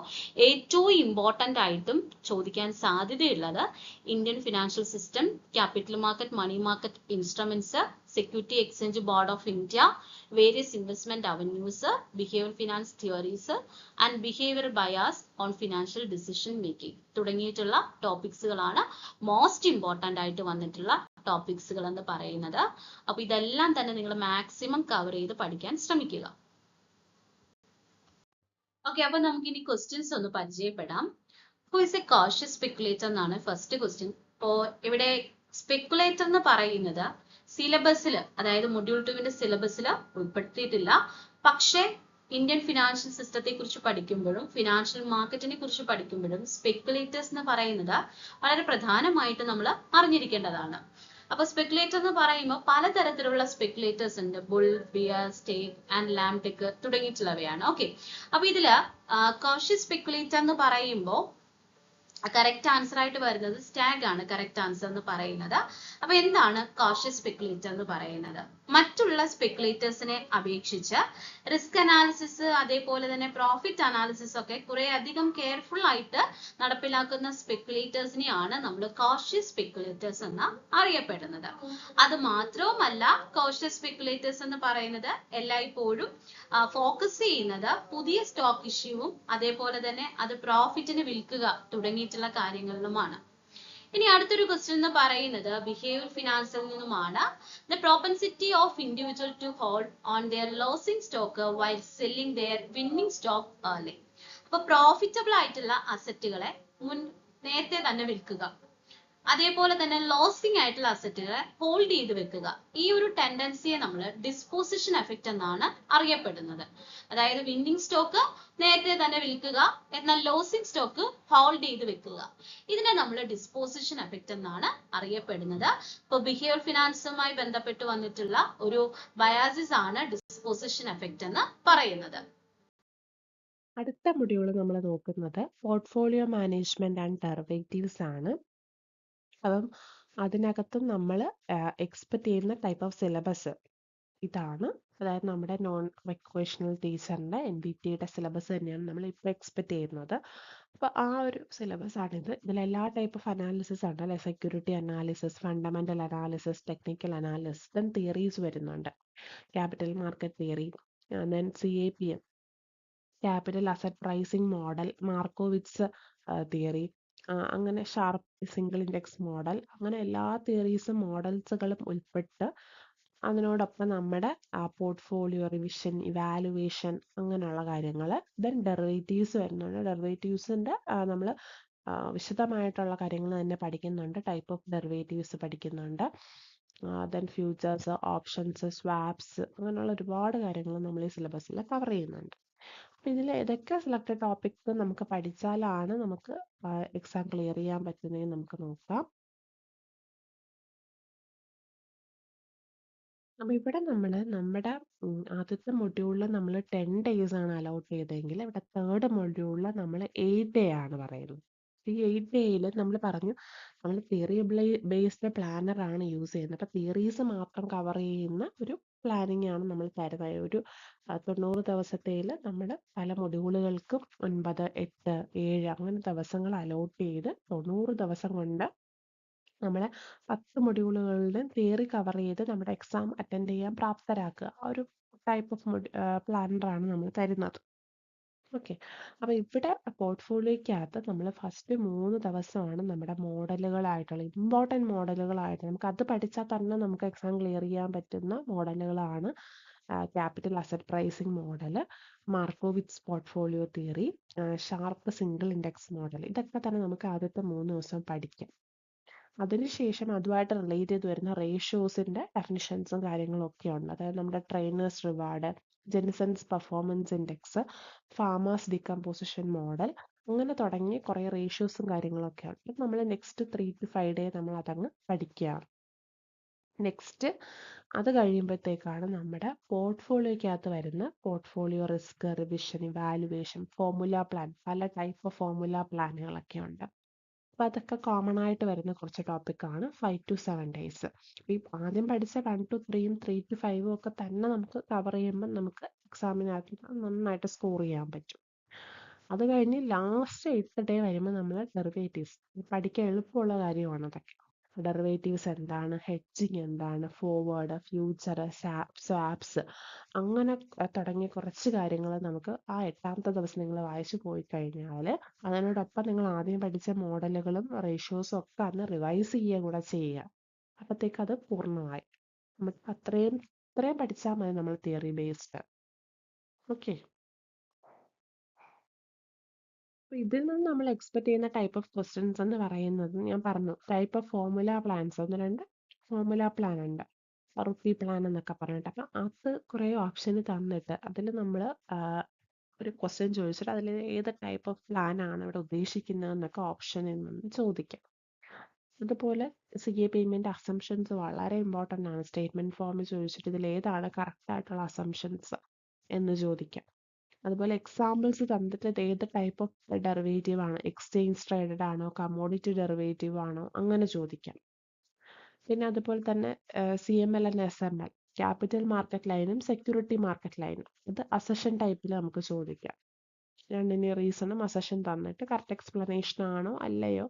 ഏറ്റവും ഇമ്പോർട്ടൻ്റ് ആയിട്ടും ചോദിക്കാൻ സാധ്യതയുള്ളത് Indian financial system, capital market, money market instruments, security exchange board of India, various investment avenues, behaviour finance theories and behaviour bias on financial decision making തുടങ്ങിയിട്ടുള്ള ടോപ്പിക്സുകളാണ് മോസ്റ്റ് ഇമ്പോർട്ടൻ്റ് ആയിട്ട് വന്നിട്ടുള്ള ടോപ്പിക്സുകൾ എന്ന് പറയുന്നത്. അപ്പൊ ഇതെല്ലാം തന്നെ നിങ്ങൾ മാക്സിമം കവർ ചെയ്ത് പഠിക്കാൻ ശ്രമിക്കുക. ഓക്കെ, അപ്പൊ നമുക്ക് ഇനി ക്വസ്റ്റ്യൻസ് ഒന്ന് പരിചയപ്പെടാം. Who is A cautious speculator എന്നാണ് ഫസ്റ്റ് ക്വസ്റ്റ്യൻ. ഇപ്പോ ഇവിടെ സ്പെക്കുലേറ്റർ എന്ന് പറയുന്നത് സിലബസിൽ, അതായത് മൊഡ്യൂൾ 2 സിലബസിൽ ഉൾപ്പെടുത്തിയിട്ടില്ല. പക്ഷേ ഇന്ത്യൻ ഫിനാൻഷ്യൽ സിസ്റ്റത്തെ കുറിച്ച് പഠിക്കുമ്പോഴും ഫിനാൻഷ്യൽ മാർക്കറ്റിനെ കുറിച്ച് പഠിക്കുമ്പോഴും സ്പെക്കുലേറ്റേഴ്സ് എന്ന് പറയുന്നത് വളരെ പ്രധാനമായിട്ട് നമ്മൾ അറിഞ്ഞിരിക്കേണ്ടതാണ്. അപ്പൊ സ്പെക്കുലേറ്റർ എന്ന് പറയുമ്പോൾ പലതരത്തിലുള്ള സ്പെക്കുലേറ്റേഴ്സ് ഉണ്ട്. Bull, bear, stag and lame duck തുടങ്ങിയിട്ടുള്ളവയാണ്. ഓക്കെ, അപ്പൊ ഇതില് കോഷ്യസ് സ്പെക്കുലേറ്റർ എന്ന് പറയുമ്പോൾ കറക്റ്റ് ആൻസർ ആയിട്ട് വരുന്നത് സ്റ്റാഗ് ആണ് കറക്റ്റ് ആൻസർ എന്ന് പറയുന്നത്. അപ്പൊ എന്താണ് കോഷ്യസ് സ്പെക്കുലേറ്റർ എന്ന് പറയുന്നത്? മറ്റുള്ള സ്പെക്കുലേറ്റേഴ്സിനെ അപേക്ഷിച്ച് റിസ്ക് അനാലിസിസ് അതേപോലെ തന്നെ പ്രോഫിറ്റ് അനാലിസിസ് ഒക്കെ കുറെ അധികം കെയർഫുൾ ആയിട്ട് നടപ്പിലാക്കുന്ന സ്പെക്കുലേറ്റേഴ്സിനെയാണ് നമ്മൾ കോഷ്യസ് സ്പെക്കുലേറ്റേഴ്സ് എന്ന് അറിയപ്പെടുന്നത്. അത് മാത്രവുമല്ല, കോഷ്യസ് സ്പെക്കുലേറ്റേഴ്സ് എന്ന് പറയുന്നത് എല്ലായ്പ്പോഴും ഫോക്കസ് ചെയ്യുന്നത് പുതിയ സ്റ്റോക്ക് ഇഷ്യൂവും അതേപോലെ തന്നെ അത് പ്രോഫിറ്റിന് വിൽക്കുക തുടങ്ങിയിട്ടുള്ള കാര്യങ്ങളിലുമാണ്. ഇനി അടുത്തൊരു ക്വസ്റ്റ്യൻ എന്ന് പറയുന്നത് ബിഹേവിയർ ഫിനാൻസിൽ നിന്നുമാണ്. The propensity of individual to hold on their losing stock while selling their winning stock early. അപ്പൊ പ്രോഫിറ്റബിൾ ആയിട്ടുള്ള അസറ്റുകളെ നേരത്തെ തന്നെ വിൽക്കുക, അതേപോലെ തന്നെ ലോസിംഗ് ആയിട്ടുള്ള അസറ്റുകളെ ഹോൾഡ് ചെയ്ത് വെക്കുക. ഈ ഒരു ടെൻഡൻസിയെ നമ്മൾ ഡിസ്പോസിഷൻ എഫക്റ്റ് എന്നാണ് അറിയപ്പെടുന്നത്. അതായത് വിന്നിംഗ് സ്റ്റോക്ക് നേരത്തെ തന്നെ വിൽക്കുക, എന്നാൽ ലോസിംഗ് സ്റ്റോക്ക് ഹോൾഡ് ചെയ്ത് വെക്കുക. ഇതിനെ നമ്മൾ ഡിസ്പോസിഷൻ എഫക്റ്റ് എന്നാണ് അറിയപ്പെടുന്നത്. ഇപ്പൊ ബിഹേവിയർ ഫിനാൻസുമായി ബന്ധപ്പെട്ട് വന്നിട്ടുള്ള ഒരു ബയാസിസ് ആണ് ഡിസ്പോസിഷൻ എഫക്റ്റ് എന്ന് പറയുന്നത്. അടുത്ത മൊഡ്യൂൾ നമ്മൾ നോക്കുന്നത് പോർട്ട്ഫോളിയോ മാനേജ്മെന്റ് ആൻഡ് ഡെറിവേറ്റീവ്സ് ആണ്. അപ്പം അതിനകത്തും നമ്മൾ എക്സ്പെക്ട് ചെയ്യുന്ന ടൈപ്പ് ഓഫ് സിലബസ് ഇതാണ്. അതായത് നമ്മുടെ നോൺ വൊക്കേഷണൽ ടീച്ചറിന്റെ NBTയുടെ സിലബസ് തന്നെയാണ് നമ്മൾ ഇപ്പോൾ എക്സ്പെക്ട് ചെയ്യുന്നത്. അപ്പോൾ ആ ഒരു സിലബസ് ആണിത്. ഇതിൽ എല്ലാ ടൈപ്പ് ഓഫ് അനാലിസിസ് ഉണ്ട് അല്ലെ. Security analysis, fundamental analysis, technical analysis, then theories വരുന്നുണ്ട്. Capital market theory, then CAPM, capital asset pricing model, Markowitz theory, അങ്ങനെ ഷാർപ്പ് സിംഗിൾ ഇൻഡെക്സ് മോഡൽ, അങ്ങനെ എല്ലാ തിയറീസും മോഡൽസുകളും ഉൾപ്പെട്ട് അതിനോടൊപ്പം നമ്മുടെ പോർട്ട്ഫോളിയോ റിവിഷൻ, ഇവാലുവേഷൻ, അങ്ങനെയുള്ള കാര്യങ്ങൾ. ദെൻ ഡെറിവേറ്റീവ്സ് വരുന്നുണ്ട്. ഡെറിവേറ്റീവ്സിൻ്റെ നമ്മൾ വിശദമായിട്ടുള്ള കാര്യങ്ങൾ തന്നെ പഠിക്കുന്നുണ്ട്. ടൈപ്പ് ഓഫ് ഡെറിവേറ്റീവ്സ് പഠിക്കുന്നുണ്ട്. ദെൻ ഫ്യൂച്ചേഴ്സ്, ഓപ്ഷൻസ്, സ്വാപ്സ്, അങ്ങനെയുള്ള ഒരുപാട് കാര്യങ്ങൾ നമ്മൾ ഈ സിലബസിൽ കവർ ചെയ്യുന്നുണ്ട്. അപ്പം ഇതിൽ ഏതൊക്കെ സെലക്ടഡ് ടോപ്പിക്സ് നമുക്ക് പഠിച്ചാലാണ് നമുക്ക് എക്സാം ക്ലിയർ ചെയ്യാൻ പറ്റുന്നതെന്ന് നമുക്ക് നോക്കാം. അപ്പം ഇവിടെ നമ്മൾ നമ്മുടെ ആദ്യത്തെ മൊഡ്യൂളിൽ നമ്മൾ 10 days ആണ് അലോട്ട് ചെയ്തതെങ്കിൽ ഇവിടെ തേർഡ് മൊഡ്യൂളിൽ നമ്മൾ 8 day ആണ് പറയുന്നത്. ഈ 8 dayയിൽ നമ്മൾ പറഞ്ഞു നമ്മൾ തിയറി ബേസ്ഡ് പ്ലാനർ ആണ് യൂസ് ചെയ്യുന്നത്. അപ്പം തിയറീസ് മാത്രം കവർ ചെയ്യുന്ന ഒരു പ്ലാനിങ് ആണ് നമ്മൾ തരുന്നത്. ഒരു 90 ദിവസത്തേൽ നമ്മൾ പല മൊഡ്യൂളുകൾക്കും 9, 8, 7 അങ്ങനെ ദിവസങ്ങൾ അലോട്ട് ചെയ്ത് 90 ദിവസം കൊണ്ട് നമ്മളെ 10 മൊഡ്യൂളുകളുടെ തിയറി കവർ ചെയ്ത് നമ്മുടെ എക്സാം അറ്റൻഡ് ചെയ്യാൻ പ്രാപ്തരാക്കുക. ആ ഒരു ടൈപ്പ് ഓഫ് പ്ലാനറാണ് നമ്മൾ തരുന്നത്. ഓക്കെ, അപ്പോൾ ഇവിടെ പോർട്ട്ഫോളിയോയ്ക്കകത്ത് നമ്മൾ ഫസ്റ്റ് 3 ദിവസമാണ് നമ്മുടെ മോഡലുകളായിട്ടുള്ള ഇമ്പോർട്ടൻറ്റ് മോഡലുകളായിട്ട് നമുക്ക് അത് പഠിച്ചാൽ തന്നെ നമുക്ക് എക്സാം ക്ലിയർ ചെയ്യാൻ പറ്റുന്ന മോഡലുകളാണ് capital asset pricing model, Markowitz portfolio theory, Sharpe single index model. ഇതൊക്കെ തന്നെ നമുക്ക് ആദ്യത്തെ 3 ദിവസം പഠിക്കാം. അതിനുശേഷം അതുമായിട്ട് റിലേറ്റ് ചെയ്ത് വരുന്ന റേഷ്യോസിൻ്റെ ഡെഫിനിഷൻസും കാര്യങ്ങളും ഒക്കെ ഉണ്ട്. അതായത് നമ്മുടെ trainers reward, Jensons performance index, farmers decomposition model, അങ്ങനെ തുടങ്ങി കുറേ റേഷ്യോസും കാര്യങ്ങളൊക്കെ ഉണ്ട്. നമ്മൾ നെക്സ്റ്റ് 3 to 5 ഡേ നമ്മൾ അതങ്ങ് പഠിക്കുകയാണ്. നെക്സ്റ്റ് അത് കഴിയുമ്പോഴത്തേക്കാണ് നമ്മുടെ പോർട്ട്ഫോളിയോയ്ക്കകത്ത് വരുന്ന portfolio risk, revision, evaluation, formula plan, പല ടൈപ്പ് ഓഫ് ഫോർമുല പ്ലാനുകളൊക്കെ ഉണ്ട്. അപ്പോൾ അതൊക്കെ കോമൺ ആയിട്ട് വരുന്ന കുറച്ച് ടോപ്പിക്കാണ് 5 to 7 days. ഈ ആദ്യം പഠിച്ച 1 to 3 3 to 5 ഒക്കെ തന്നെ നമുക്ക് കവർ ചെയ്യുമ്പോൾ നമുക്ക് എക്സാമിനകത്ത് നന്നായിട്ട് സ്കോർ ചെയ്യാൻ പറ്റും. അത് കഴിഞ്ഞ് ലാസ്റ്റ് 8th ഡേ വരുമ്പോൾ നമ്മൾ ഡെറിവേറ്റീവ്സ് പഠിക്കാൻ എളുപ്പമുള്ള കാര്യമാണ് അതൊക്കെ. ഡെറിവേറ്റീവ്സ് എന്താണ്, ഹെഡ്ജിങ് എന്താണ്, ഫോർവേഡ്, ഫ്യൂച്ചർ, സ്വാപ്സ്, അങ്ങനെ തുടങ്ങിയ കുറച്ച് കാര്യങ്ങൾ നമുക്ക് ആ 8ാമത്തെ ദിവസം നിങ്ങൾ വായിച്ചു പോയി കഴിഞ്ഞാൽ അതിനോടൊപ്പം നിങ്ങൾ ആദ്യം പഠിച്ച മോഡലുകളും റേഷ്യോസും ഒക്കെ അന്ന് റിവൈസ് ചെയ്യുക കൂടെ ചെയ്യുക. അപ്പോഴത്തേക്ക് അത് പൂർണ്ണമായി. നമുക്ക് അത്രയും പഠിച്ചാൽ മതി നമ്മൾ തിയറി ബേസ്ഡ്. ഓക്കെ, അപ്പോൾ ഇതിൽ നിന്ന് നമ്മൾ എക്സ്പെക്ട് ചെയ്യുന്ന ടൈപ്പ് ഓഫ് ക്വസ്റ്റ്യൻസ് എന്ന് പറയുന്നത് ഞാൻ പറഞ്ഞു, type of formula plans 1-2 formula plan ഉണ്ട്, റുപ്പി പ്ലാൻ എന്നൊക്കെ പറഞ്ഞിട്ട്. അപ്പം അത് കുറേ ഓപ്ഷൻ തന്നിട്ട് അതിൽ നമ്മൾ ഒരു ക്വസ്റ്റ്യൻ ചോദിച്ചിട്ട് അതിൽ ഏത് ടൈപ്പ് ഓഫ് പ്ലാൻ ആണ് ഇവിടെ ഉദ്ദേശിക്കുന്നതെന്നൊക്കെ ഓപ്ഷനിൽ നിന്ന് ചോദിക്കാം. അതുപോലെ CA പേയ്മെൻറ്റ് അസംഷൻസ് വളരെ ഇമ്പോർട്ടൻ്റ് ആണ്. സ്റ്റേറ്റ്മെൻറ്റ് ഫോമിൽ ചോദിച്ചിട്ട് ഇതിൽ ഏതാണ് കറക്റ്റ് ആയിട്ടുള്ള അസംഷൻസ് എന്ന് ചോദിക്കാം. അതുപോലെ എക്സാമ്പിൾസ് തന്നിട്ട് ഏത് ടൈപ്പ് ഓഫ് ഡെറിവേറ്റീവ് ആണ്, എക്സ്ചേഞ്ച് ട്രേഡഡ് ആണോ, കമ്മോഡിറ്റി ഡെറിവേറ്റീവ് ആണോ, അങ്ങനെ ചോദിക്കാം. പിന്നെ അതുപോലെ തന്നെ CML and SML, capital market ലൈനും സെക്യൂരിറ്റി മാർക്കറ്റ് ലൈനും, ഇത് അസഷൻ ടൈപ്പിൽ നമുക്ക് ചോദിക്കാം. രണ്ടിൻ്റെ റീസണും അസഷൻ തന്നിട്ട് കറക്റ്റ് എക്സ്പ്ലനേഷൻ ആണോ അല്ലയോ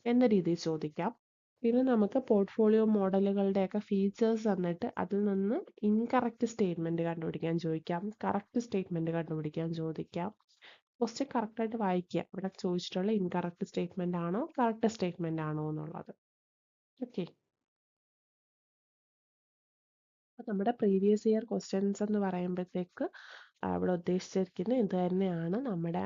എന്ന രീതിയിൽ ചോദിക്കാം. പിന്നെ നമുക്ക് പോർട്ട്ഫോളിയോ മോഡലുകളുടെയൊക്കെ ഫീച്ചേഴ്സ് തന്നിട്ട് അതിൽ നിന്ന് ഇൻകറക്റ്റ് സ്റ്റേറ്റ്മെൻറ്റ് കണ്ടുപിടിക്കാൻ ചോദിക്കാം, കറക്റ്റ് സ്റ്റേറ്റ്മെൻറ്റ് കണ്ടുപിടിക്കാൻ ചോദിക്കാം. ക്വസ്റ്റ്യൻ കറക്റ്റായിട്ട് വായിക്കുക, ഇവിടെ ചോദിച്ചിട്ടുള്ള ഇൻകറക്റ്റ് സ്റ്റേറ്റ്മെൻ്റ് ആണോ കറക്റ്റ് സ്റ്റേറ്റ്മെൻ്റ് ആണോ എന്നുള്ളത്. ഓക്കെ, അപ്പോൾ നമ്മുടെ പ്രീവിയസ് ഇയർ ക്വസ്റ്റ്യൻസ് എന്ന് പറയുമ്പോഴത്തേക്ക് ഇവിടെ ഉദ്ദേശിച്ചിരിക്കുന്നത് ഇത് തന്നെയാണ്. നമ്മുടെ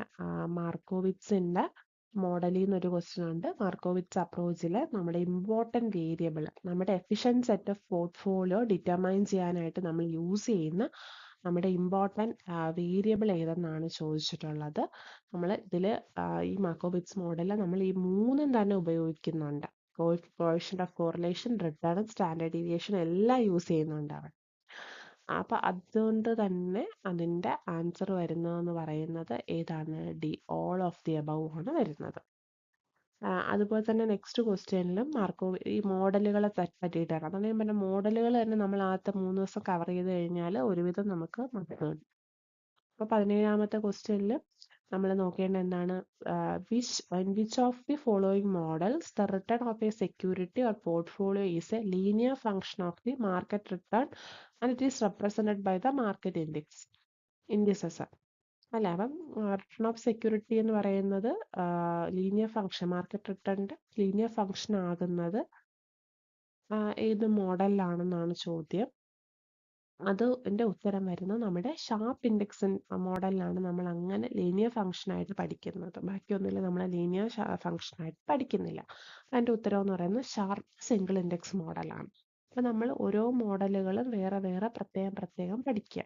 മാർക്കോവിറ്റ്സിൻ്റെ മോഡലിൽ നിന്നൊരു ക്വസ്റ്റ്യൻ ഉണ്ട്. മാർക്കോവിറ്റ്സ് അപ്രോച്ചിൽ നമ്മുടെ ഇമ്പോർട്ടൻറ്റ് വേരിയബിൾ, നമ്മുടെ efficient set of portfolio determine ചെയ്യാനായിട്ട് നമ്മൾ യൂസ് ചെയ്യുന്ന നമ്മുടെ ഇമ്പോർട്ടൻറ്റ് വേരിയബിൾ ഏതെന്നാണ് ചോദിച്ചിട്ടുള്ളത്. നമ്മൾ ഇതിൽ ഈ മാർക്കോവിറ്റ്സ് മോഡലിൽ നമ്മൾ ഈ 3 തന്നെ ഉപയോഗിക്കുന്നുണ്ട്. Coefficient of correlation, return, standard deviation എല്ലാം യൂസ് ചെയ്യുന്നുണ്ട് അവിടെ. അപ്പം അതുകൊണ്ട് തന്നെ അതിൻ്റെ ആൻസർ വരുന്നതെന്ന് പറയുന്നത് ഏതാണ്, D, all of the above ആണ് വരുന്നത്. അതുപോലെ തന്നെ നെക്സ്റ്റ് ക്വസ്റ്റ്യനിലും ഈ മോഡലുകളെ പറ്റിയിട്ടാണ്. അതാണ് ഞാൻ പറഞ്ഞ മോഡലുകൾ തന്നെ നമ്മൾ ആദ്യത്തെ 3 ദിവസം കവർ ചെയ്ത് കഴിഞ്ഞാൽ ഒരുവിധം നമുക്ക് മാർക്ക് കിട്ടും. അപ്പോൾ 17ാമത്തെ ക്വസ്റ്റ്യനിൽ നമ്മൾ നോക്കേണ്ട എന്താണ്, which of the following models the return of a security or portfolio is a linear function of the market return and it is represented by the market indices അല്ല. അപ്പം റിട്ടേൺ ഓഫ് സെക്യൂരിറ്റി എന്ന് പറയുന്നത് ലീനിയർ ഫംഗ്ഷൻ, മാർക്കറ്റ് റിട്ടേണിൻ്റെ ലീനിയർ ഫംഗ്ഷൻ ആകുന്നത് ഏത് മോഡലിലാണെന്നാണ് ചോദ്യം. അതിൻ്റെ ഉത്തരം വരുന്നത് നമ്മുടെ ഷാർപ്പ് ഇൻഡെക്സ് മോഡലിലാണ് നമ്മൾ അങ്ങനെ ലീനിയർ ഫംഗ്ഷനായിട്ട് പഠിക്കുന്നത്. ബാക്കിയൊന്നുമില്ല, നമ്മൾ ലീനിയർ ഫംഗ്ഷനായിട്ട് പഠിക്കുന്നില്ല. അതിൻ്റെ ഉത്തരം എന്ന് പറയുന്നത് ഷാർപ്പ് സിംഗിൾ ഇൻഡെക്സ് മോഡലാണ്. അപ്പോൾ നമ്മൾ ഓരോ മോഡലുകളും വേറെ വേറെ പ്രത്യേകം പഠിക്കുക.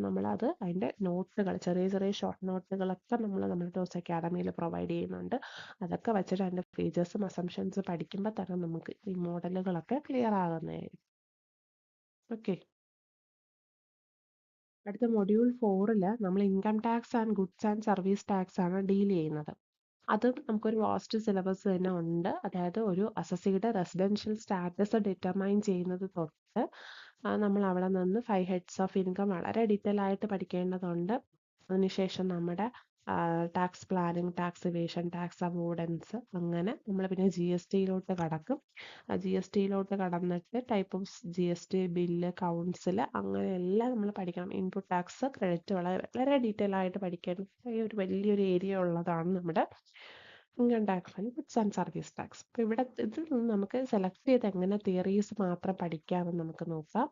നമ്മളത് അതിൻ്റെ നോട്ടുകൾ, ചെറിയ ഷോർട്ട് നോട്ടുകളൊക്കെ നമ്മുടെ ടോസ് അക്കാഡമിയിൽ പ്രൊവൈഡ് ചെയ്യുന്നുണ്ട്. അതൊക്കെ വെച്ചിട്ട് അതിൻ്റെ ഫീച്ചേഴ്സും അസംഷൻസ് പഠിക്കുമ്പോൾ തന്നെ നമുക്ക് ഈ മോഡലുകളൊക്കെ ക്ലിയർ ആകുന്നതായിരിക്കും. ഓക്കെ, അടുത്ത മൊഡ്യൂൾ 4 നമ്മൾ income tax and goods and service tax ആണ് ഡീൽ ചെയ്യുന്നത്. അതും നമുക്കൊരു വാസ്റ്റ് സിലബസ് തന്നെ ഉണ്ട്. അതായത് ഒരു അസസിയുടെ റെസിഡൻഷ്യൽ സ്റ്റാറ്റസ് ഡിറ്റർമൈൻ ചെയ്യുന്നത് തൊട്ട് നമ്മൾ അവിടെ നിന്ന് 5 ഹെഡ്സ് ഓഫ് ഇൻകം വളരെ ഡീറ്റെയിൽ ആയിട്ട് പഠിക്കേണ്ടതുണ്ട്. അതിനുശേഷം നമ്മുടെ tax planning, tax evasion, tax avoidance, അങ്ങനെ നമ്മൾ പിന്നെ ജി എസ് ടിയിലോട്ട് കടക്കും. ജി എസ് ടിയിലോട്ട് കടന്നിട്ട് type of G S T, bill, council, അങ്ങനെ എല്ലാം നമ്മൾ പഠിക്കണം. ഇൻപുട്ട് ടാക്സ്, ക്രെഡിറ്റ്, വളരെ വളരെ ഡീറ്റെയിൽ ആയിട്ട് പഠിക്കേണ്ട ഒരു വലിയൊരു ഏരിയ ഉള്ളതാണ് നമ്മുടെ income tax and goods and service tax. അപ്പോൾ ഇവിടെ ഇതിൽ നിന്ന് നമുക്ക് സെലക്ട് ചെയ്ത് എങ്ങനെ തിയറീസ് മാത്രം പഠിക്കാമെന്ന് നമുക്ക് നോക്കാം.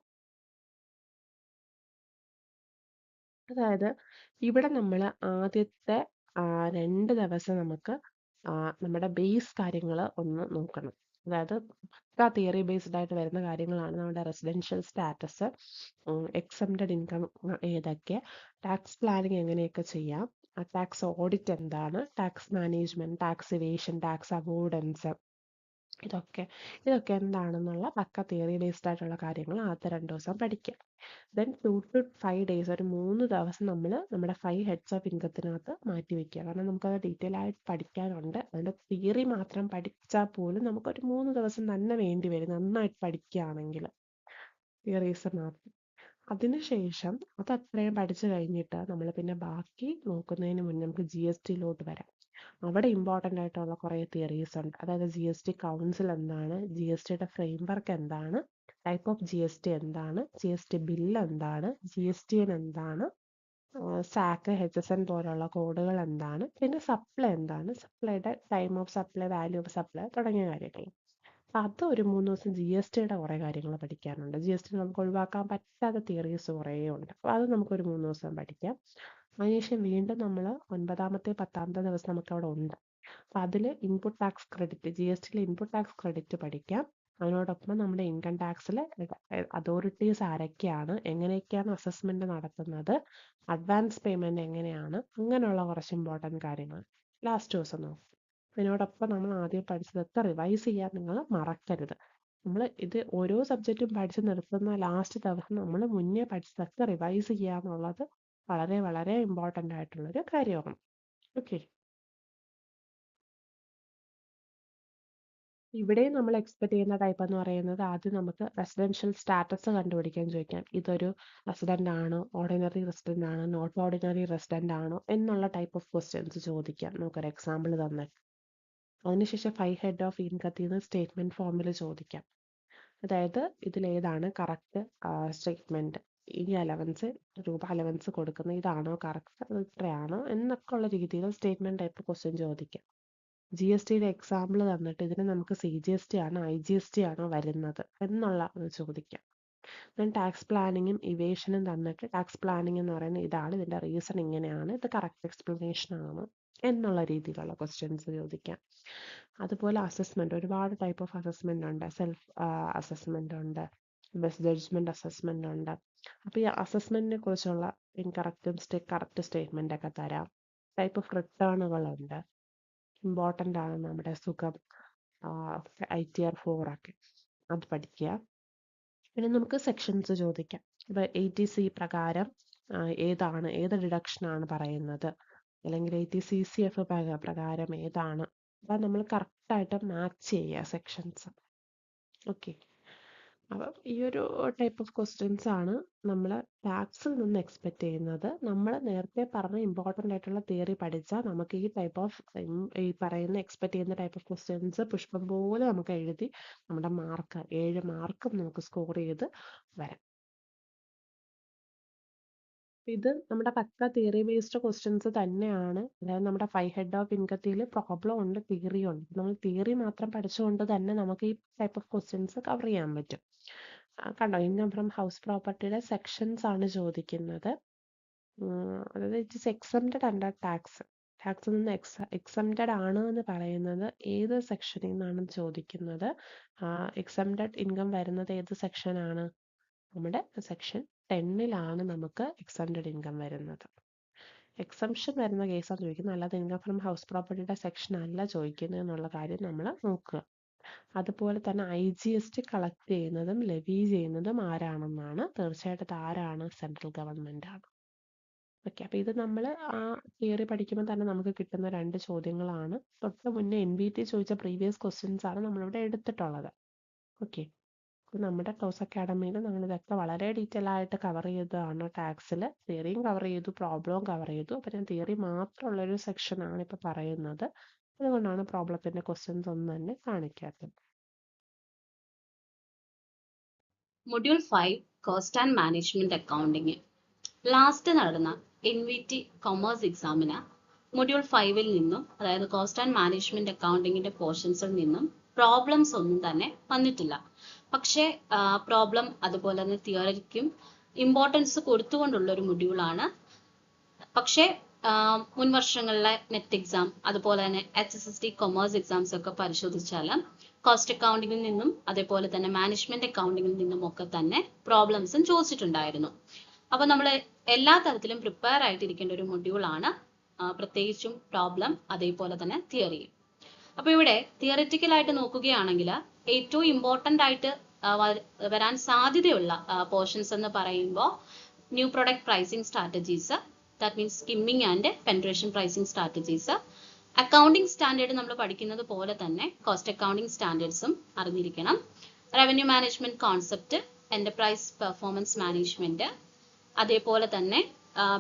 അതായത് ഇവിടെ നമ്മൾ ആദ്യത്തെ 2 ദിവസം നമുക്ക് നമ്മുടെ ബേസ് കാര്യങ്ങൾ ഒന്ന് നോക്കണം. അതായത് പക്കാ തിയറി ബേസ്ഡ് ആയിട്ട് വരുന്ന കാര്യങ്ങളാണ്. നമ്മുടെ റെസിഡൻഷ്യൽ സ്റ്റാറ്റസ്, എക്സംപ്റ്റഡ് ഇൻകം ഏതൊക്കെ, ടാക്സ് പ്ലാനിങ് എങ്ങനെയൊക്കെ ചെയ്യാം, ടാക്സ് ഓഡിറ്റ് എന്താണ്, tax management, tax evasion, tax avoidance, ഇതൊക്കെ എന്താണെന്നുള്ള പക്ക തിയറി ബേസ്ഡ് ആയിട്ടുള്ള കാര്യങ്ങൾ ആദ്യത്തെ 2 ദിവസം പഠിക്കുക. ദെൻ 2 to 5 days, ഒരു 3 ദിവസം നമ്മൾ നമ്മുടെ 5 ഹെഡ്സ് ഓഫ് ഇൻകത്തിനകത്ത് മാറ്റി വെക്കുക. കാരണം നമുക്കത് ഡീറ്റെയിൽ ആയിട്ട് പഠിക്കാനുണ്ട്. അതിൻ്റെ തിയറി മാത്രം പഠിച്ചാൽ പോലും നമുക്കൊരു 3 ദിവസം തന്നെ വേണ്ടി വരും, നന്നായിട്ട് പഠിക്കുകയാണെങ്കിൽ, തിയറീസ് മാത്രം. അതിനുശേഷം അത് അത്രയും പഠിച്ചു കഴിഞ്ഞിട്ട് നമ്മൾ പിന്നെ ബാക്കി നോക്കുന്നതിന് മുന്നേ നമുക്ക് ജി എസ് ടിയിലോട്ട് വരാം. അവിടെ ഇമ്പോർട്ടൻ്റ് ആയിട്ടുള്ള കുറേ തിയറീസ് ഉണ്ട്. അതായത് ജി എസ് ടി കൗൺസിൽ എന്താണ്, ജി എസ് ടിയുടെ ഫ്രെയിംവർക്ക് എന്താണ്, type of G S T എന്താണ്, ജി എസ് ടി ബില്ല് എന്താണ്, ജി എസ് ടി എൻ എന്താണ്, സാക്ക്, എച്ച് എസ് എൻ പോലുള്ള കോഡുകൾ എന്താണ്, പിന്നെ സപ്ലൈ എന്താണ്, സപ്ലൈയുടെ time of supply, value of supply തുടങ്ങിയ കാര്യങ്ങൾ. അത് ഒരു 3 ദിവസം ജി എസ് ടിയുടെ കുറേ കാര്യങ്ങൾ പഠിക്കാനുണ്ട്. ജി എസ് ടി നമുക്ക് ഒഴിവാക്കാൻ പറ്റാത്ത തിയറീസ് കുറേ ഉണ്ട്. അപ്പോൾ അത് നമുക്കൊരു 3 ദിവസം പഠിക്കാം. അതിനുശേഷം വീണ്ടും നമ്മൾ 9ാമത്തെ 10ാമത്തെ ദിവസം നമുക്ക് അവിടെ ഉണ്ട്. അപ്പോൾ അതിൽ input tax credit, G S ടിയിലെ ഇൻപുട്ട് ടാക്സ് ക്രെഡിറ്റ് പഠിക്കാം. അതിനോടൊപ്പം നമ്മുടെ ഇൻകം ടാക്സിൽ അതോറിറ്റീസ് ആരൊക്കെയാണ്, എങ്ങനെയൊക്കെയാണ് അസസ്മെന്റ് നടത്തുന്നത്, അഡ്വാൻസ് പേയ്മെന്റ് എങ്ങനെയാണ്, അങ്ങനെയുള്ള കുറച്ച് ഇമ്പോർട്ടൻറ്റ് കാര്യങ്ങൾ ലാസ്റ്റ് ദിവസം നോക്കും. അതിനോടൊപ്പം നമ്മൾ ആദ്യം പഠിച്ചതൊക്കെ റിവൈസ് ചെയ്യാൻ നിങ്ങൾ മറക്കരുത്. നമ്മൾ ഇത് ഓരോ സബ്ജക്റ്റും പഠിച്ച് നിർത്തുന്ന ലാസ്റ്റ് ദിവസം നമ്മൾ മുന്നേ പഠിച്ചതൊക്കെ റിവൈസ് ചെയ്യുക എന്നുള്ളത് വളരെ വളരെ ഇമ്പോർട്ടൻ്റ് ആയിട്ടുള്ളൊരു കാര്യമാണ്. ഓക്കെ, ഇവിടെ നമ്മൾ എക്സ്പെക്ട് ചെയ്യുന്ന ടൈപ്പ് എന്ന് പറയുന്നത് ആദ്യം നമുക്ക് റെസിഡൻഷ്യൽ സ്റ്റാറ്റസ് കണ്ടുപിടിക്കാൻ ചോദിക്കാം. ഇതൊരു റെസിഡൻ്റ് ആണോ, ഓർഡിനറി റെസിഡൻ്റ് ആണോ, നോട്ട് ഓർഡിനറി റെസിഡൻ്റ് ആണോ എന്നുള്ള ടൈപ്പ് ഓഫ് ക്വസ്റ്റ്യൻസ് ചോദിക്കാം. നമുക്കൊരു എക്സാമ്പിൾ തന്നിട്ട് അതിനുശേഷം 5 ഹെഡ് ഓഫ് ഇൻകത്തിൽ നിന്ന് സ്റ്റേറ്റ്മെന്റ് ഫോമിൽ ചോദിക്കാം. അതായത് ഇതിലേതാണ് കറക്റ്റ് സ്റ്റേറ്റ്മെന്റ്, ഈ അലവൻസ്, രൂപ അലവൻസ് കൊടുക്കുന്ന ഇതാണോ കറക്റ്റ്, അത് ഇത്രയാണോ എന്നൊക്കെ ഉള്ള രീതിയിൽ സ്റ്റേറ്റ്മെന്റ് ടൈപ്പ് ക്വസ്റ്റ്യൻ ചോദിക്കാം. ജി എസ് ടിയുടെ എക്സാമ്പിൾ തന്നിട്ട് ഇതിന് നമുക്ക് സി ജി എസ് ടി ആണോ ഐ ജി എസ് ടി ആണോ വരുന്നത് എന്നുള്ള ചോദിക്കാം. ദെൻ ടാക്സ് പ്ലാനിങ്ങും ഇവേഷനും തന്നിട്ട് ടാക്സ് പ്ലാനിങ് എന്ന് പറയുന്നത് ഇതാണ്, ഇതിൻ്റെ റീസൺ ഇങ്ങനെയാണ്, ഇത് കറക്റ്റ് എക്സ്പ്ലനേഷൻ ആണ് എന്നുള്ള രീതിയിലുള്ള ക്വസ്റ്റ്യൻസ് ചോദിക്കാം. അതുപോലെ അസസ്മെന്റ്, ഒരുപാട് ടൈപ്പ് ഓഫ് അസസ്മെന്റ് ഉണ്ട്. സെൽഫ് അസസ്മെന്റ് ഉണ്ട്, ബെസ്റ്റ് ജഡ്ജ്മെന്റ് അസസ്മെന്റ് ഉണ്ട്. അപ്പോൾ ഈ അസസ്മെന്റിനെ കുറിച്ചുള്ള കറക്റ്റ് സ്റ്റേറ്റ്മെന്റ് ഒക്കെ തരാം. ടൈപ്പ് ഓഫ് റിട്ടേണുകളുണ്ട്, ഇമ്പോർട്ടൻ്റ് ആണ് നമ്മുടെ സുഖം, ITR 4 ഒക്കെ, അത് പഠിക്കുക. പിന്നെ നമുക്ക് സെക്ഷൻസ് ചോദിക്കാം. ഇപ്പോൾ 80C പ്രകാരം ഏത് ഡിഡക്ഷനാണ് പറയുന്നത്, അല്ലെങ്കിൽ 80CCF പ്രകാരം ഏതാണ്, അപ്പം നമ്മൾ കറക്റ്റായിട്ട് മാച്ച് ചെയ്യുക സെക്ഷൻസ്. ഓക്കെ, അപ്പം ഈ ഒരു ടൈപ്പ് ഓഫ് ക്വസ്റ്റ്യൻസ് ആണ് നമ്മൾ ടാക്സിൽ നിന്ന് എക്സ്പെക്ട് ചെയ്യുന്നത്. നമ്മൾ നേരത്തെ പറഞ്ഞ ഇമ്പോർട്ടൻ്റ് ആയിട്ടുള്ള തിയറി പഠിച്ചാൽ നമുക്ക് ഈ ടൈപ്പ് ഓഫ് ഈ പറയുന്ന എക്സ്പെക്ട് ചെയ്യുന്ന ടൈപ്പ് ഓഫ് ക്വസ്റ്റ്യൻസ് പുഷ്പം പോലെ നമുക്ക് എഴുതി നമ്മുടെ 7 മാർക്കും നമുക്ക് സ്കോർ ചെയ്ത് വരാം. ഇത് നമ്മുടെ പക്ക തിയറി ബേസ്ഡ് ക്വസ്റ്റ്യൻസ് തന്നെയാണ്. അതായത് നമ്മുടെ 5 ഹെഡ് ഓഫ് ഇൻകത്തിൽ പ്രോബ്ലം ഉണ്ട്, തിയറി ഉണ്ട്. നമ്മൾ തിയറി മാത്രം പഠിച്ചുകൊണ്ട് തന്നെ നമുക്ക് ഈ ടൈപ്പ് ഓഫ് ക്വസ്റ്റ്യൻസ് കവർ ചെയ്യാൻ പറ്റും. കണ്ടോ, ഇൻകം ഫ്രം ഹൗസ് പ്രോപ്പർട്ടിയുടെ സെക്ഷൻസ് ആണ് ചോദിക്കുന്നത്. അതായത് it is exempted under tax, ടാക്സിൽ നിന്ന് എക്സംപ്റ്റഡ് ആണ് എന്ന് പറയുന്നത് ഏത് സെക്ഷനിൽ നിന്നാണ് ചോദിക്കുന്നത്. എക്സംപ്റ്റഡ് ഇൻകം വരുന്നത് ഏത് സെക്ഷനാണ്, നമ്മുടെ സെക്ഷൻ 10ലാണ് നമുക്ക് എക്സംപ്റ്റഡ് ഇൻകം വരുന്നത്. എക്സംപ്ഷൻ വരുന്ന കേസാണ് ചോദിക്കുന്നത്, അല്ലാതെ ഇൻകം ഫ്രം ഹൗസ് പ്രോപ്പർട്ടിയുടെ സെക്ഷൻ അല്ല ചോദിക്കുന്നത് എന്നുള്ള കാര്യം നമ്മൾ നോക്കുക. അതുപോലെ തന്നെ IGST കളക്ട് ചെയ്യുന്നതും ലെവി ചെയ്യുന്നതും ആരാണെന്നാണ്. തീർച്ചയായിട്ടും ആരാണ്, സെൻട്രൽ ഗവൺമെന്റ് ആണ്. ഓക്കെ, അപ്പോൾ ഇത് നമ്മൾ ആ തിയറി പഠിക്കുമ്പോൾ തന്നെ നമുക്ക് കിട്ടുന്ന 2 ചോദ്യങ്ങളാണ്. തൊട്ട് മുന്നേ NBT ചോദിച്ച പ്രീവിയസ് ക്വസ്റ്റ്യൻസ് ആണ് നമ്മളിവിടെ എടുത്തിട്ടുള്ളത്. ഓക്കെ, നമ്മുടെ ടോസ് അക്കാഡമിയിൽ നമ്മൾ ഇതൊക്കെ വളരെ ഡീറ്റെയിൽ ആയിട്ട് കവർ ചെയ്തതാണ്. ടാക്സിൽ തിയറിയും കവർ ചെയ്തു, പ്രോബ്ലവും കവർ ചെയ്തു. അപ്പം ഞാൻ തിയറി മാത്രമുള്ളൊരു സെക്ഷനാണ് ഇപ്പോൾ പറയുന്നത്. അതുകൊണ്ടാണ് പ്രോബ്ലത്തിൻ്റെ ക്വസ്റ്റ്യൻസ് ഒന്നും തന്നെ കാണിക്കാത്തത്. മൊഡ്യൂൾ 5 കോസ്റ്റ് ആൻഡ് മാനേജ്മെന്റ് അക്കൗണ്ടിങ്. ലാസ്റ്റ് നടന്ന NVT കൊമേഴ്സ് എക്സാമിന് മൊഡ്യൂൾ 5-ൽ നിന്നും, അതായത് കോസ്റ്റ് ആൻഡ് മാനേജ്മെന്റ് അക്കൗണ്ടിങ്ങിന്റെ പോർഷൻസിൽ നിന്നും പ്രോബ്ലംസ് ഒന്നും തന്നെ വന്നിട്ടില്ല. പക്ഷേ പ്രോബ്ലം അതുപോലെ തന്നെ തിയറിക്കും ഇമ്പോർട്ടൻസ് കൊടുത്തുകൊണ്ടുള്ള ഒരു മൊഡ്യൂളാണ്. പക്ഷേ മുൻ വർഷങ്ങളിലെ നെറ്റ് എക്സാം അതുപോലെ തന്നെ HSST കൊമേഴ്സ് എക്സാംസ് ഒക്കെ പരിശോധിച്ചാൽ കോസ്റ്റ് അക്കൗണ്ടിങ്ങിൽ നിന്നും അതേപോലെ തന്നെ മാനേജ്മെന്റ് അക്കൗണ്ടിങ്ങിൽ നിന്നും ഒക്കെ തന്നെ പ്രോബ്ലംസും ചോദിച്ചിട്ടുണ്ടായിരുന്നു. അപ്പൊ നമ്മൾ എല്ലാ തരത്തിലും പ്രിപ്പയർ ആയിട്ടിരിക്കേണ്ട ഒരു മൊഡ്യൂളാണ്, പ്രത്യേകിച്ചും പ്രോബ്ലം അതേപോലെ തന്നെ തിയറിയും. അപ്പൊ ഇവിടെ തിയറിറ്റിക്കൽ ആയിട്ട് നോക്കുകയാണെങ്കിൽ ഏറ്റവും ഇമ്പോർട്ടന്റ് ആയിട്ട് വരാൻ സാധ്യതയുള്ള പോർഷൻസ് എന്ന് പറയുമ്പോൾ new product pricing strategies, that means skimming and penetration pricing strategies, accounting standard നമ്മൾ പഠിക്കുന്നത് പോലെ തന്നെ കോസ്റ്റ് അക്കൗണ്ടിംഗ് സ്റ്റാൻഡേർഡ്സും അറിഞ്ഞിരിക്കണം, revenue management concept, enterprise performance management, അതേപോലെ തന്നെ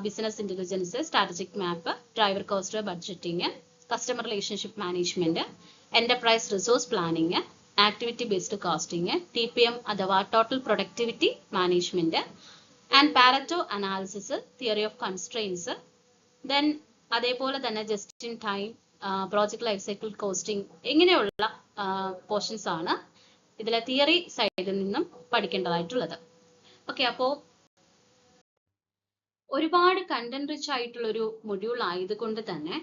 business intelligence, strategic map, driver cost budgeting, customer relationship management, enterprise resource planning, activity based costing, TPM അഥവാ total productivity management, and Pareto analysis, theory of constraints, then അതേപോലെ തന്നെ just in time, project life cycle costing, ഇങ്ങനെയുള്ള പോർഷൻസ് ആണ് ഇതിലെ തിയറി സൈഡിൽ നിന്നും പഠിക്കേണ്ടതായിട്ടുള്ളത്. ഓക്കെ, അപ്പോൾ ഒരുപാട് കണ്ടന്റ് റിച്ച് ആയിട്ടുള്ള ഒരു മൊഡ്യൂൾ ആയതുകൊണ്ട് തന്നെ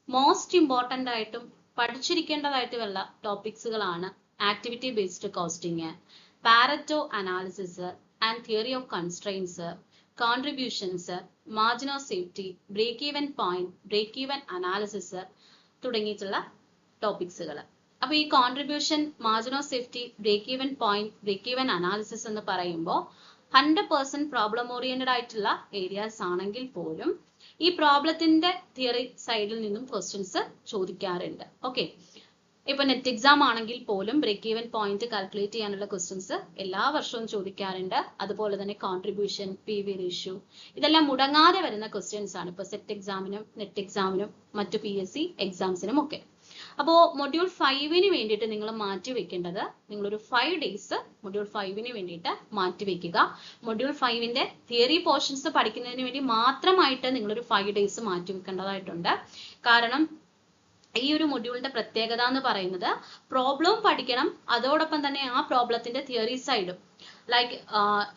മോസ്റ്റ് ഇമ്പോർട്ടന്റ് ആയിട്ടും പഠിച്ചിരിക്കേണ്ടതായിട്ടുള്ള ടോപ്പിക്സുകളാണ് activity based costing, Pareto analysis and theory of constraints, contributions, margin of safety, break even point, break even analysis തുടങ്ങിയിട്ടുള്ള ടോപ്പിക്സുകൾ. അപ്പൊ ഈ contribution, margin of safety, break even point, break even analysis എന്ന് പറയുമ്പോൾ 100% പ്രോബ്ലം ഓറിയന്റഡ് ആയിട്ടുള്ള ഏരിയാസ് ആണെങ്കിൽ പോലും ഈ പ്രോബ്ലത്തിന്റെ തിയറി സൈഡിൽ നിന്നും ക്വസ്റ്റ്യൻസ് ചോദിക്കാറുണ്ട്. ഓക്കെ, ഇപ്പൊ നെറ്റ് എക്സാം ആണെങ്കിൽ പോലും ബ്രേക്ക് ഈവൻ പോയിന്റ് കാൽക്കുലേറ്റ് ചെയ്യാനുള്ള ക്വസ്റ്റ്യൻസ് എല്ലാ വർഷവും ചോദിക്കാറുണ്ട്. അതുപോലെ തന്നെ കോൺട്രിബ്യൂഷൻ, PV റേഷ്യോ, ഇതെല്ലാം മുടങ്ങാതെ വരുന്ന ക്വസ്റ്റ്യൻസ് ആണ് ഇപ്പൊ സെറ്റ് എക്സാമിനും നെറ്റ് എക്സാമിനും മറ്റു PSC എക്സാംസിനും ഒക്കെ. അപ്പോൾ മൊഡ്യൂൾ 5-ന് വേണ്ടിയിട്ട് നിങ്ങൾ മാറ്റി വെക്കേണ്ടത്, നിങ്ങളൊരു 5 days മൊഡ്യൂൾ 5-ന് വേണ്ടിയിട്ട് മാറ്റി വെക്കുക. മൊഡ്യൂൾ 5-ന്റെ തിയറി പോർഷൻസ് പഠിക്കുന്നതിന് വേണ്ടി മാത്രമായിട്ട് നിങ്ങളൊരു 5 days മാറ്റി വെക്കേണ്ടതായിട്ടുണ്ട്. കാരണം ഈ ഒരു മൊഡ്യൂളിന്റെ പ്രത്യേകത എന്ന് പറയുന്നത് പ്രോബ്ലം പഠിക്കണം, അതോടൊപ്പം തന്നെ ആ പ്രോബ്ലത്തിന്റെ തിയറി സൈഡും, ലൈക്ക്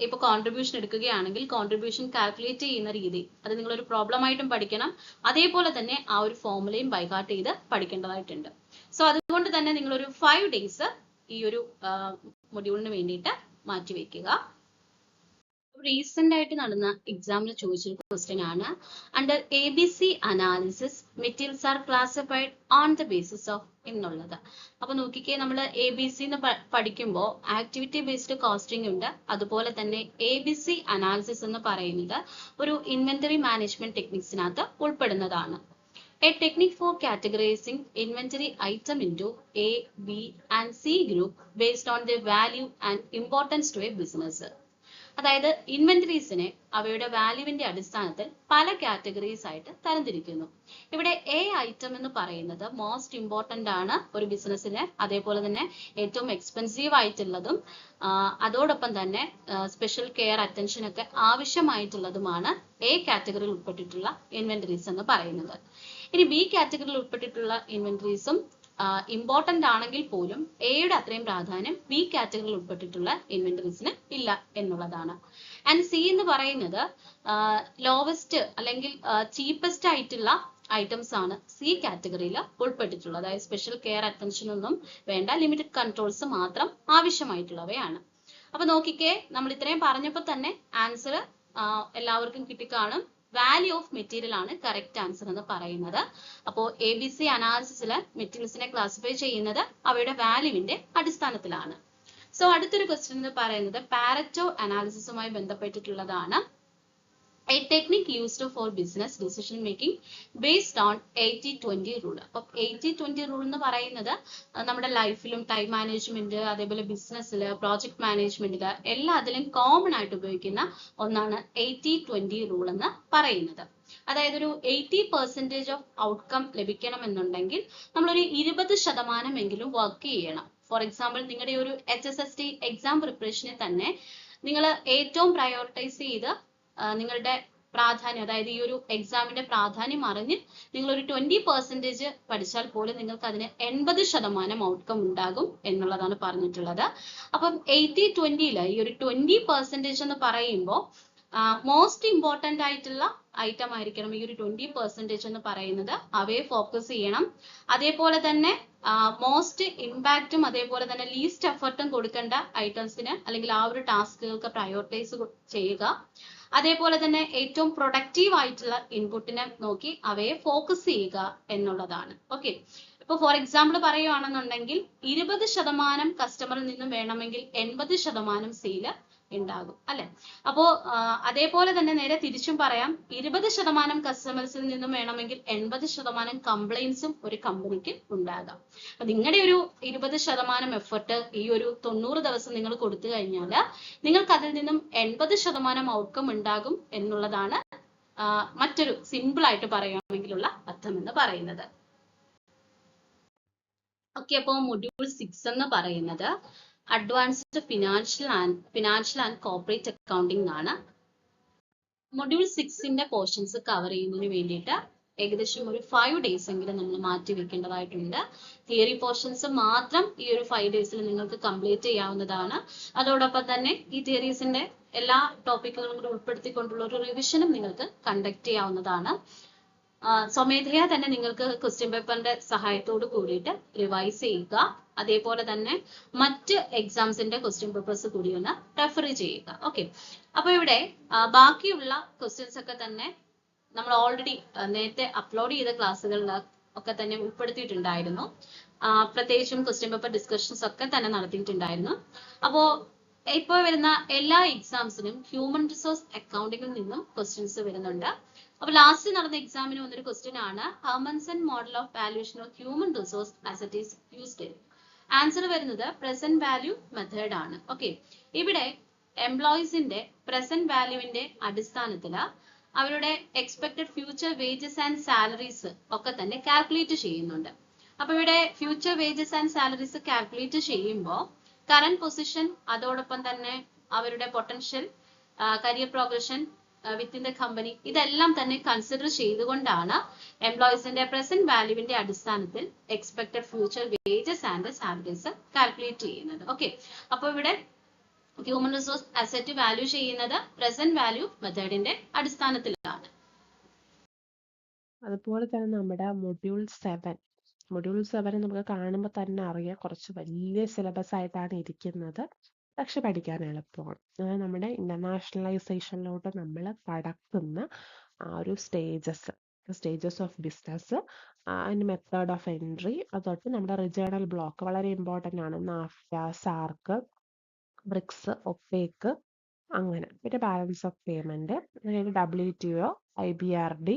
ഇപ്പൊ കോൺട്രിബ്യൂഷൻ എടുക്കുകയാണെങ്കിൽ കോൺട്രിബ്യൂഷൻ കാൽക്കുലേറ്റ് ചെയ്യുന്ന രീതി അത് നിങ്ങളൊരു പ്രോബ്ലം ആയിട്ടും പഠിക്കണം, അതേപോലെ തന്നെ ആ ഒരു ഫോർമുലയും ബൈഹാർട്ട് ചെയ്ത് പഠിക്കേണ്ടതായിട്ടുണ്ട്. സോ അതുകൊണ്ട് തന്നെ നിങ്ങളൊരു 5 days ഈ ഒരു മൊഡ്യൂളിന് വേണ്ടിയിട്ട് മാറ്റിവെക്കുക. റീസെന്റ് ആയിട്ട് നടന്ന എക്സാമിന് ചോദിച്ചൊരു ക്വസ്റ്റ്യൻ ആണ്, under ABC analysis materials are classified on the basis of എന്നുള്ളത്. അപ്പൊ നോക്കിക്കേ, നമ്മൾ ABC എന്ന് പഠിക്കുമ്പോൾ ആക്ടിവിറ്റി ബേസ്ഡ് കോസ്റ്റിംഗ് ഉണ്ട്, അതുപോലെ തന്നെ ABC അനാലിസിസ് എന്ന് പറയുന്നത് ഒരു ഇൻവെന്ററി മാനേജ്മെന്റ് ടെക്നിക്സിനകത്ത് ഉൾപ്പെടുന്നതാണ്. A technique for categorizing inventory item into A, B and C group based on their value and importance to a business. അതായത് ഇൻവെന്ററീസിനെ അവയുടെ വാല്യൂവിന്റെ അടിസ്ഥാനത്തിൽ പല കാറ്റഗറീസ് ആയിട്ട് തരംതിരിക്കുന്നു. ഇവിടെ A ഐറ്റം എന്ന് പറയുന്നത് മോസ്റ്റ് ഇമ്പോർട്ടന്റ് ആണ് ഒരു ബിസിനസ്സിന്, അതേപോലെ തന്നെ ഏറ്റവും എക്സ്പെൻസീവ് ആയിട്ടുള്ളതും അതോടൊപ്പം തന്നെ സ്പെഷ്യൽ കെയർ അറ്റൻഷൻ ഒക്കെ ആവശ്യമായിട്ടുള്ളതുമാണ് A കാറ്റഗറിയിൽ ഉൾപ്പെട്ടിട്ടുള്ള ഇൻവെന്ററീസ് എന്ന് പറയുന്നത്. ഇനി B കാറ്റഗറിയിൽ ഉൾപ്പെട്ടിട്ടുള്ള ഇൻവെന്ററീസും ഇമ്പോർട്ടന്റ് ആണെങ്കിൽ പോലും എയുടെ അത്രയും പ്രാധാന്യം B കാറ്റഗറിയിൽ ഉൾപ്പെട്ടിട്ടുള്ള ഇൻവെന്ററീസിന് ഇല്ല എന്നുള്ളതാണ്. ആൻഡ് C എന്ന് പറയുന്നത് ലോവസ്റ്റ് അല്ലെങ്കിൽ ചീപ്പസ്റ്റ് ആയിട്ടുള്ള ഐറ്റംസ് ആണ് C കാറ്റഗറിയിൽ ഉൾപ്പെട്ടിട്ടുള്ളത്. അതായത് സ്പെഷ്യൽ കെയർ അറ്റൻഷൻ ഒന്നും വേണ്ട, ലിമിറ്റഡ് കൺട്രോൾസ് മാത്രം ആവശ്യമായിട്ടുള്ളവയാണ്. അപ്പൊ നോക്കിക്കേ, നമ്മൾ ഇത്രയും പറഞ്ഞപ്പോൾ തന്നെ ആൻസർ എല്ലാവർക്കും കിട്ടിക്കാണും. വാല്യൂ ഓഫ് മെറ്റീരിയൽ ആണ് കറക്റ്റ് ആൻസർ എന്ന് പറയുന്നത്. അപ്പോൾ ABC അനാലിസിസില് മെറ്റീരിയൽസിനെ ക്ലാസിഫൈ ചെയ്യുന്നത് അവയുടെ വാല്യൂവിന്റെ അടിസ്ഥാനത്തിലാണ്. സോ അടുത്തൊരു ക്വസ്റ്റ്യൻ എന്ന് പറയുന്നത് Pareto അനാലിസിസുമായി ബന്ധപ്പെട്ടിട്ടുള്ളതാണ്. a technique used for business decision making based on 80-20 rule. അപ്പം 80-20 റൂൾ എന്ന് പറയുന്നത് നമ്മുടെ ലൈഫിലും ടൈം മാനേജ്മെന്റ്, അതേപോലെ ബിസിനസ്സിൽ, പ്രോജക്ട് മാനേജ്മെന്റിൽ എല്ലാത്തിലും കോമൺ ആയിട്ട് ഉപയോഗിക്കുന്ന ഒന്നാണ് 80-20 റൂൾ എന്ന് പറയുന്നത്. അതായത് ഒരു 80% ഓഫ് ഔട്ട്കം ലഭിക്കണമെന്നുണ്ടെങ്കിൽ നമ്മളൊരു 20% വർക്ക് ചെയ്യണം. ഫോർ എക്സാമ്പിൾ, നിങ്ങളുടെ ഒരു HSST എക്സാം പ്രിപ്പറേഷനിൽ തന്നെ നിങ്ങൾ ഏറ്റവും പ്രയോറിറ്റൈസ് ചെയ്ത് നിങ്ങളുടെ പ്രാധാന്യം, അതായത് ഈ ഒരു എക്സാമിന്റെ പ്രാധാന്യം അറിഞ്ഞ് നിങ്ങൾ ഒരു 20% പഠിച്ചാൽ പോലും നിങ്ങൾക്ക് അതിന് 80% ഔട്ട്കം ഉണ്ടാകും എന്നുള്ളതാണ് പറഞ്ഞിട്ടുള്ളത്. അപ്പം 80-20 ഈ ഒരു 20% എന്ന് പറയുമ്പോൾ മോസ്റ്റ് ഇമ്പോർട്ടന്റ് ആയിട്ടുള്ള ഐറ്റം ആയിരിക്കണം ഈ ഒരു 20% എന്ന് പറയുന്നത്. അവയെ ഫോക്കസ് ചെയ്യണം. അതേപോലെ തന്നെ മോസ്റ്റ് ഇമ്പാക്റ്റും അതേപോലെ തന്നെ ലീസ്റ്റ് എഫർട്ടും കൊടുക്കേണ്ട ഐറ്റംസിന് അല്ലെങ്കിൽ ആ ഒരു ടാസ്കുകൾക്ക് പ്രയോറിറ്റൈസ് ചെയ്യുക. അതേപോലെ തന്നെ ഏറ്റവും പ്രൊഡക്റ്റീവ് ആയിട്ടുള്ള ഇൻപുട്ടിനെ നോക്കി അവയെ ഫോക്കസ് ചെയ്യുക എന്നുള്ളതാണ്. ഓക്കെ, ഇപ്പൊ ഫോർ എക്സാമ്പിൾ പറയുകയാണെന്നുണ്ടെങ്കിൽ 20% കസ്റ്റമറിൽ നിന്നും വേണമെങ്കിൽ 80% സെയില് ഉണ്ടാകും അല്ലെ. അപ്പോ അതേപോലെ തന്നെ നേരെ തിരിച്ചും പറയാം, 20% കസ്റ്റമേഴ്സിൽ നിന്നും വേണമെങ്കിൽ 80% കംപ്ലൈൻസും ഒരു കമ്പനിക്ക് ഉണ്ടാകാം. അപ്പൊ നിങ്ങളുടെ ഒരു 20% എഫർട്ട് ഈ ഒരു 90 ദിവസം നിങ്ങൾ കൊടുത്തു കഴിഞ്ഞാൽ നിങ്ങൾക്ക് അതിൽ നിന്നും 80% ഔട്ട്കം ഉണ്ടാകും എന്നുള്ളതാണ് മറ്റൊരു സിമ്പിൾ ആയിട്ട് പറയുകയാണെങ്കിലുള്ള അർത്ഥം എന്ന് പറയുന്നത്. ഓക്കെ, അപ്പോൾ മൊഡ്യൂൾ 6 എന്ന് പറയുന്നത് advanced financial and corporate accounting ആണ്. മൊഡ്യൂൾ 6ന്റെ പോർഷൻസ് കവർ ചെയ്യുന്നതിന് വേണ്ടിയിട്ട് ഏകദേശം ഒരു 5 ഡേയ്സ് എങ്കിലും നമ്മൾ മാറ്റി വെക്കേണ്ടതായിട്ടുണ്ട്. തിയറി പോർഷൻസ് മാത്രം ഈ ഒരു 5 ഡേയ്സിൽ നിങ്ങൾക്ക് കംപ്ലീറ്റ് ചെയ്യാവുന്നതാണ്. അതോടൊപ്പം തന്നെ ഈ തിയറീസിന്റെ എല്ലാ ടോപ്പിക്കുകളും കൂടി ഉൾപ്പെടുത്തിക്കൊണ്ടുള്ള ഒരു റിവിഷനും നിങ്ങൾക്ക് കണ്ടക്ട് ചെയ്യാവുന്നതാണ്. സ്വമേധയാ തന്നെ നിങ്ങൾക്ക് ക്വസ്റ്റ്യൻ പേപ്പറിന്റെ സഹായത്തോട് കൂടിയിട്ട് റിവൈസ് ചെയ്യുക. അതേപോലെ തന്നെ മറ്റ് എക്സാംസിന്റെ ക്വസ്റ്റ്യൻ പേപ്പേഴ്സ് കൂടി ഒന്ന് റെഫർ ചെയ്യുക. ഓക്കെ, അപ്പൊ ഇവിടെ ബാക്കിയുള്ള ക്വസ്റ്റ്യൻസ് ഒക്കെ തന്നെ നമ്മൾ ഓൾറെഡി നേരത്തെ അപ്ലോഡ് ചെയ്ത ക്ലാസ്സുകളിൽ ഒക്കെ തന്നെ ഉൾപ്പെടുത്തിയിട്ടുണ്ടായിരുന്നു. പ്രത്യേകിച്ചും ക്വസ്റ്റ്യൻ പേപ്പർ ഡിസ്കഷൻസ് ഒക്കെ തന്നെ നടത്തിയിട്ടുണ്ടായിരുന്നു. അപ്പോ ഇപ്പോൾ വരുന്ന എല്ലാ എക്സാംസിനും ഹ്യൂമൻ റിസോഴ്സ് അക്കൗണ്ടിങ്ങിൽ നിന്നും ക്വസ്റ്റ്യൻസ് വരുന്നുണ്ട്. അപ്പൊ ലാസ്റ്റ് നടന്ന എക്സാമിന് വന്നൊരു ക്വസ്റ്റ്യൻ ആണ് Hermanson model of valuation of human resource asset is used. Answer വരുന്നത് പ്രസന്റ് വാല്യൂ മെത്തേഡ് ആണ്. ഓക്കെ, ഇവിടെ എംപ്ലോയീസിന്റെ പ്രസന്റ് വാല്യൂവിന്റെ അടിസ്ഥാനത്തിൽ അവരുടെ expected future wages and salaries ഒക്കെ തന്നെ കാൽക്കുലേറ്റ് ചെയ്യുന്നുണ്ട്. അപ്പൊ ഇവിടെ future wages and salaries calculate ചെയ്യുമ്പോൾ കറന്റ് പൊസിഷൻ, അതോടൊപ്പം തന്നെ അവരുടെ potential career progression within the company, ഇതെല്ലാം തന്നെ കൺസിഡർ ചെയ്തുകൊണ്ടാണ് എംപ്ലോയീസിന്റെ പ്രസന്റ് വാല്യൂവിന്റെ അടിസ്ഥാനത്തിൽ expected future wages and salaries calculate ചെയ്യുന്നത്. ഓക്കെ, അപ്പൊ ഇവിടെ ഹ്യൂമൻ റിസോഴ്സ് അസറ്റ് വാല്യൂ ചെയ്യുന്നത് പ്രസന്റ് വാല്യൂ മെത്തേഡിന്റെ അടിസ്ഥാനത്തിലാണ്. അതുപോലെ തന്നെ നമ്മുടെ മൊഡ്യൂൾ 7 നമുക്ക് കാണുമ്പോൾ തന്നെ അറിയാം കുറച്ച് വലിയ സിലബസ് ആയിട്ടാണ് ഇരിക്കുന്നത്. പക്ഷെ പഠിക്കാൻ എളുപ്പമാണ്. അതായത് നമ്മുടെ ഇന്റർനാഷണലൈസേഷനിലോട്ട് നമ്മൾ കടക്കുന്ന ആ ഒരു സ്റ്റേജസ് ഓഫ് ബിസിനസ്, അതിൻ്റെ മെത്തേഡ് ഓഫ് എൻട്രി, അതൊട്ട് നമ്മുടെ റീജിയണൽ ബ്ലോക്ക് വളരെ ഇമ്പോർട്ടൻ്റ് ആണ്. നാഫ്റ്റ, സാർക്ക്, ബ്രിക്സ്, ഒപ്പേക്ക്, അങ്ങനെ. പിന്നെ balance of payment, WTO, IBRD,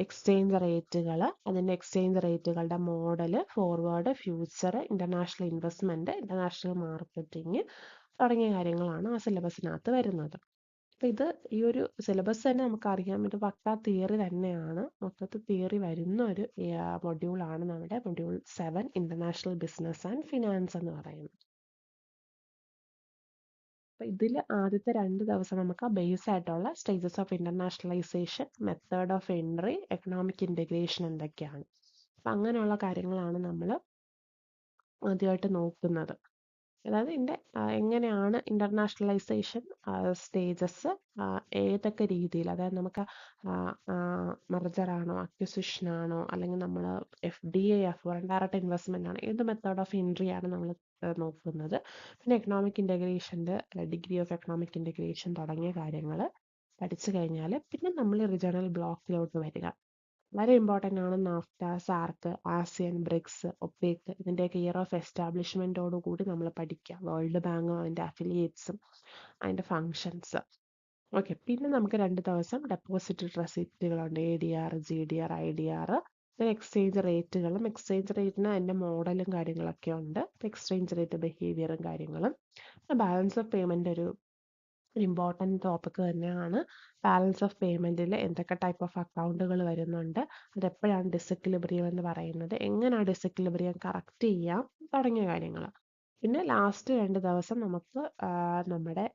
exchange റേറ്റുകൾ, അതിൻ്റെ എക്സ്ചേഞ്ച് റേറ്റുകളുടെ മോഡല്, forward, future, international investment, international marketing തുടങ്ങിയ കാര്യങ്ങളാണ് ആ സിലബസിനകത്ത് വരുന്നത്. അപ്പം ഈ ഒരു സിലബസ് തന്നെ നമുക്കറിയാം, ഇത് പക്കാ തിയറി തന്നെയാണ്. മൊത്തത്തിൽ തിയറി വരുന്ന ഒരു മൊഡ്യൂളാണ് നമ്മുടെ module 7 international business and finance എന്ന് പറയുന്നത്. അപ്പം ഇതിൽ ആദ്യത്തെ 2 ദിവസം നമുക്ക് ബേസ് ആയിട്ടുള്ള stages of internationalisation, method of entry, economic integration എന്തൊക്കെയാണ്, അപ്പം അങ്ങനെയുള്ള കാര്യങ്ങളാണ് നമ്മൾ ആദ്യമായിട്ട് നോക്കുന്നത്. അതായത് എങ്ങനെയാണ് ഇന്റർനാഷണലൈസേഷൻ സ്റ്റേജസ്, ഏതൊക്കെ രീതിയിൽ, അതായത് നമുക്ക് മെർജറാണോ, അക്വിസിഷനാണോ, അല്ലെങ്കിൽ നമ്മൾ FDI, ഫോറിൻ ഡയറക്റ്റ് ഇൻവെസ്റ്റ്മെന്റ് ആണ്, ഏത് മെത്തേഡ് ഓഫ് എൻട്രി ആണ് നമ്മൾ നോക്കുന്നത്. പിന്നെ എക്കണോമിക് ഇന്റഗ്രേഷൻ്റെ ഡിഗ്രി ഓഫ് എക്കണോമിക് ഇന്റഗ്രേഷൻ തുടങ്ങിയ കാര്യങ്ങൾ പഠിച്ചു കഴിഞ്ഞാൽ പിന്നെ നമ്മൾ റീജിയണൽ ബ്ലോക്കിലോട്ട് വരിക. വളരെ ഇമ്പോർട്ടൻ്റ് ആണ് നാഫ്റ്റ, സാർക്ക്, ആസിയൻ, ബ്രിക്സ്, ഒപ്പേക്ക്, ഇതിൻ്റെയൊക്കെ ഇയർ ഓഫ് എസ്റ്റാബ്ലിഷ്മെൻറ്റോടു കൂടി നമ്മൾ പഠിക്കുക. വേൾഡ് ബാങ്കും അതിൻ്റെ അഫിലിയേറ്റ്സും അതിൻ്റെ ഫങ്ഷൻസ് ഓക്കെ, പിന്നെ നമുക്ക് 2 ദിവസം ഡെപ്പോസിറ്റ് റെസിപ്റ്റുകളുണ്ട്. ADR, GDR, IDR. പിന്നെ എക്സ്ചേഞ്ച് റേറ്റുകളും, എക്സ്ചേഞ്ച് റേറ്റിന് അതിൻ്റെ മോഡലും കാര്യങ്ങളൊക്കെ ഉണ്ട്. എക്സ്ചേഞ്ച് റേറ്റ് ബിഹേവിയറും കാര്യങ്ങളും. ബാലൻസ് ഓഫ് പേയ്മെൻ്റ് ഒരു ഇമ്പോർട്ടൻറ്റ് ടോപ്പിക് തന്നെയാണ്. ബാലൻസ് ഓഫ് പേയ്മെൻറ്റിൽ എന്തൊക്കെ ടൈപ്പ് ഓഫ് അക്കൗണ്ടുകൾ വരുന്നുണ്ട്, അതെപ്പോഴാണ് ഡിസെക്വിലിബ്രിയം എന്ന് പറയുന്നത്, എങ്ങനെയാണ് ഡിസെക്വിലിബ്രിയം കറക്റ്റ് ചെയ്യാം തുടങ്ങിയ കാര്യങ്ങൾ. പിന്നെ ലാസ്റ്റ് 2 ദിവസം നമുക്ക് നമ്മുടെ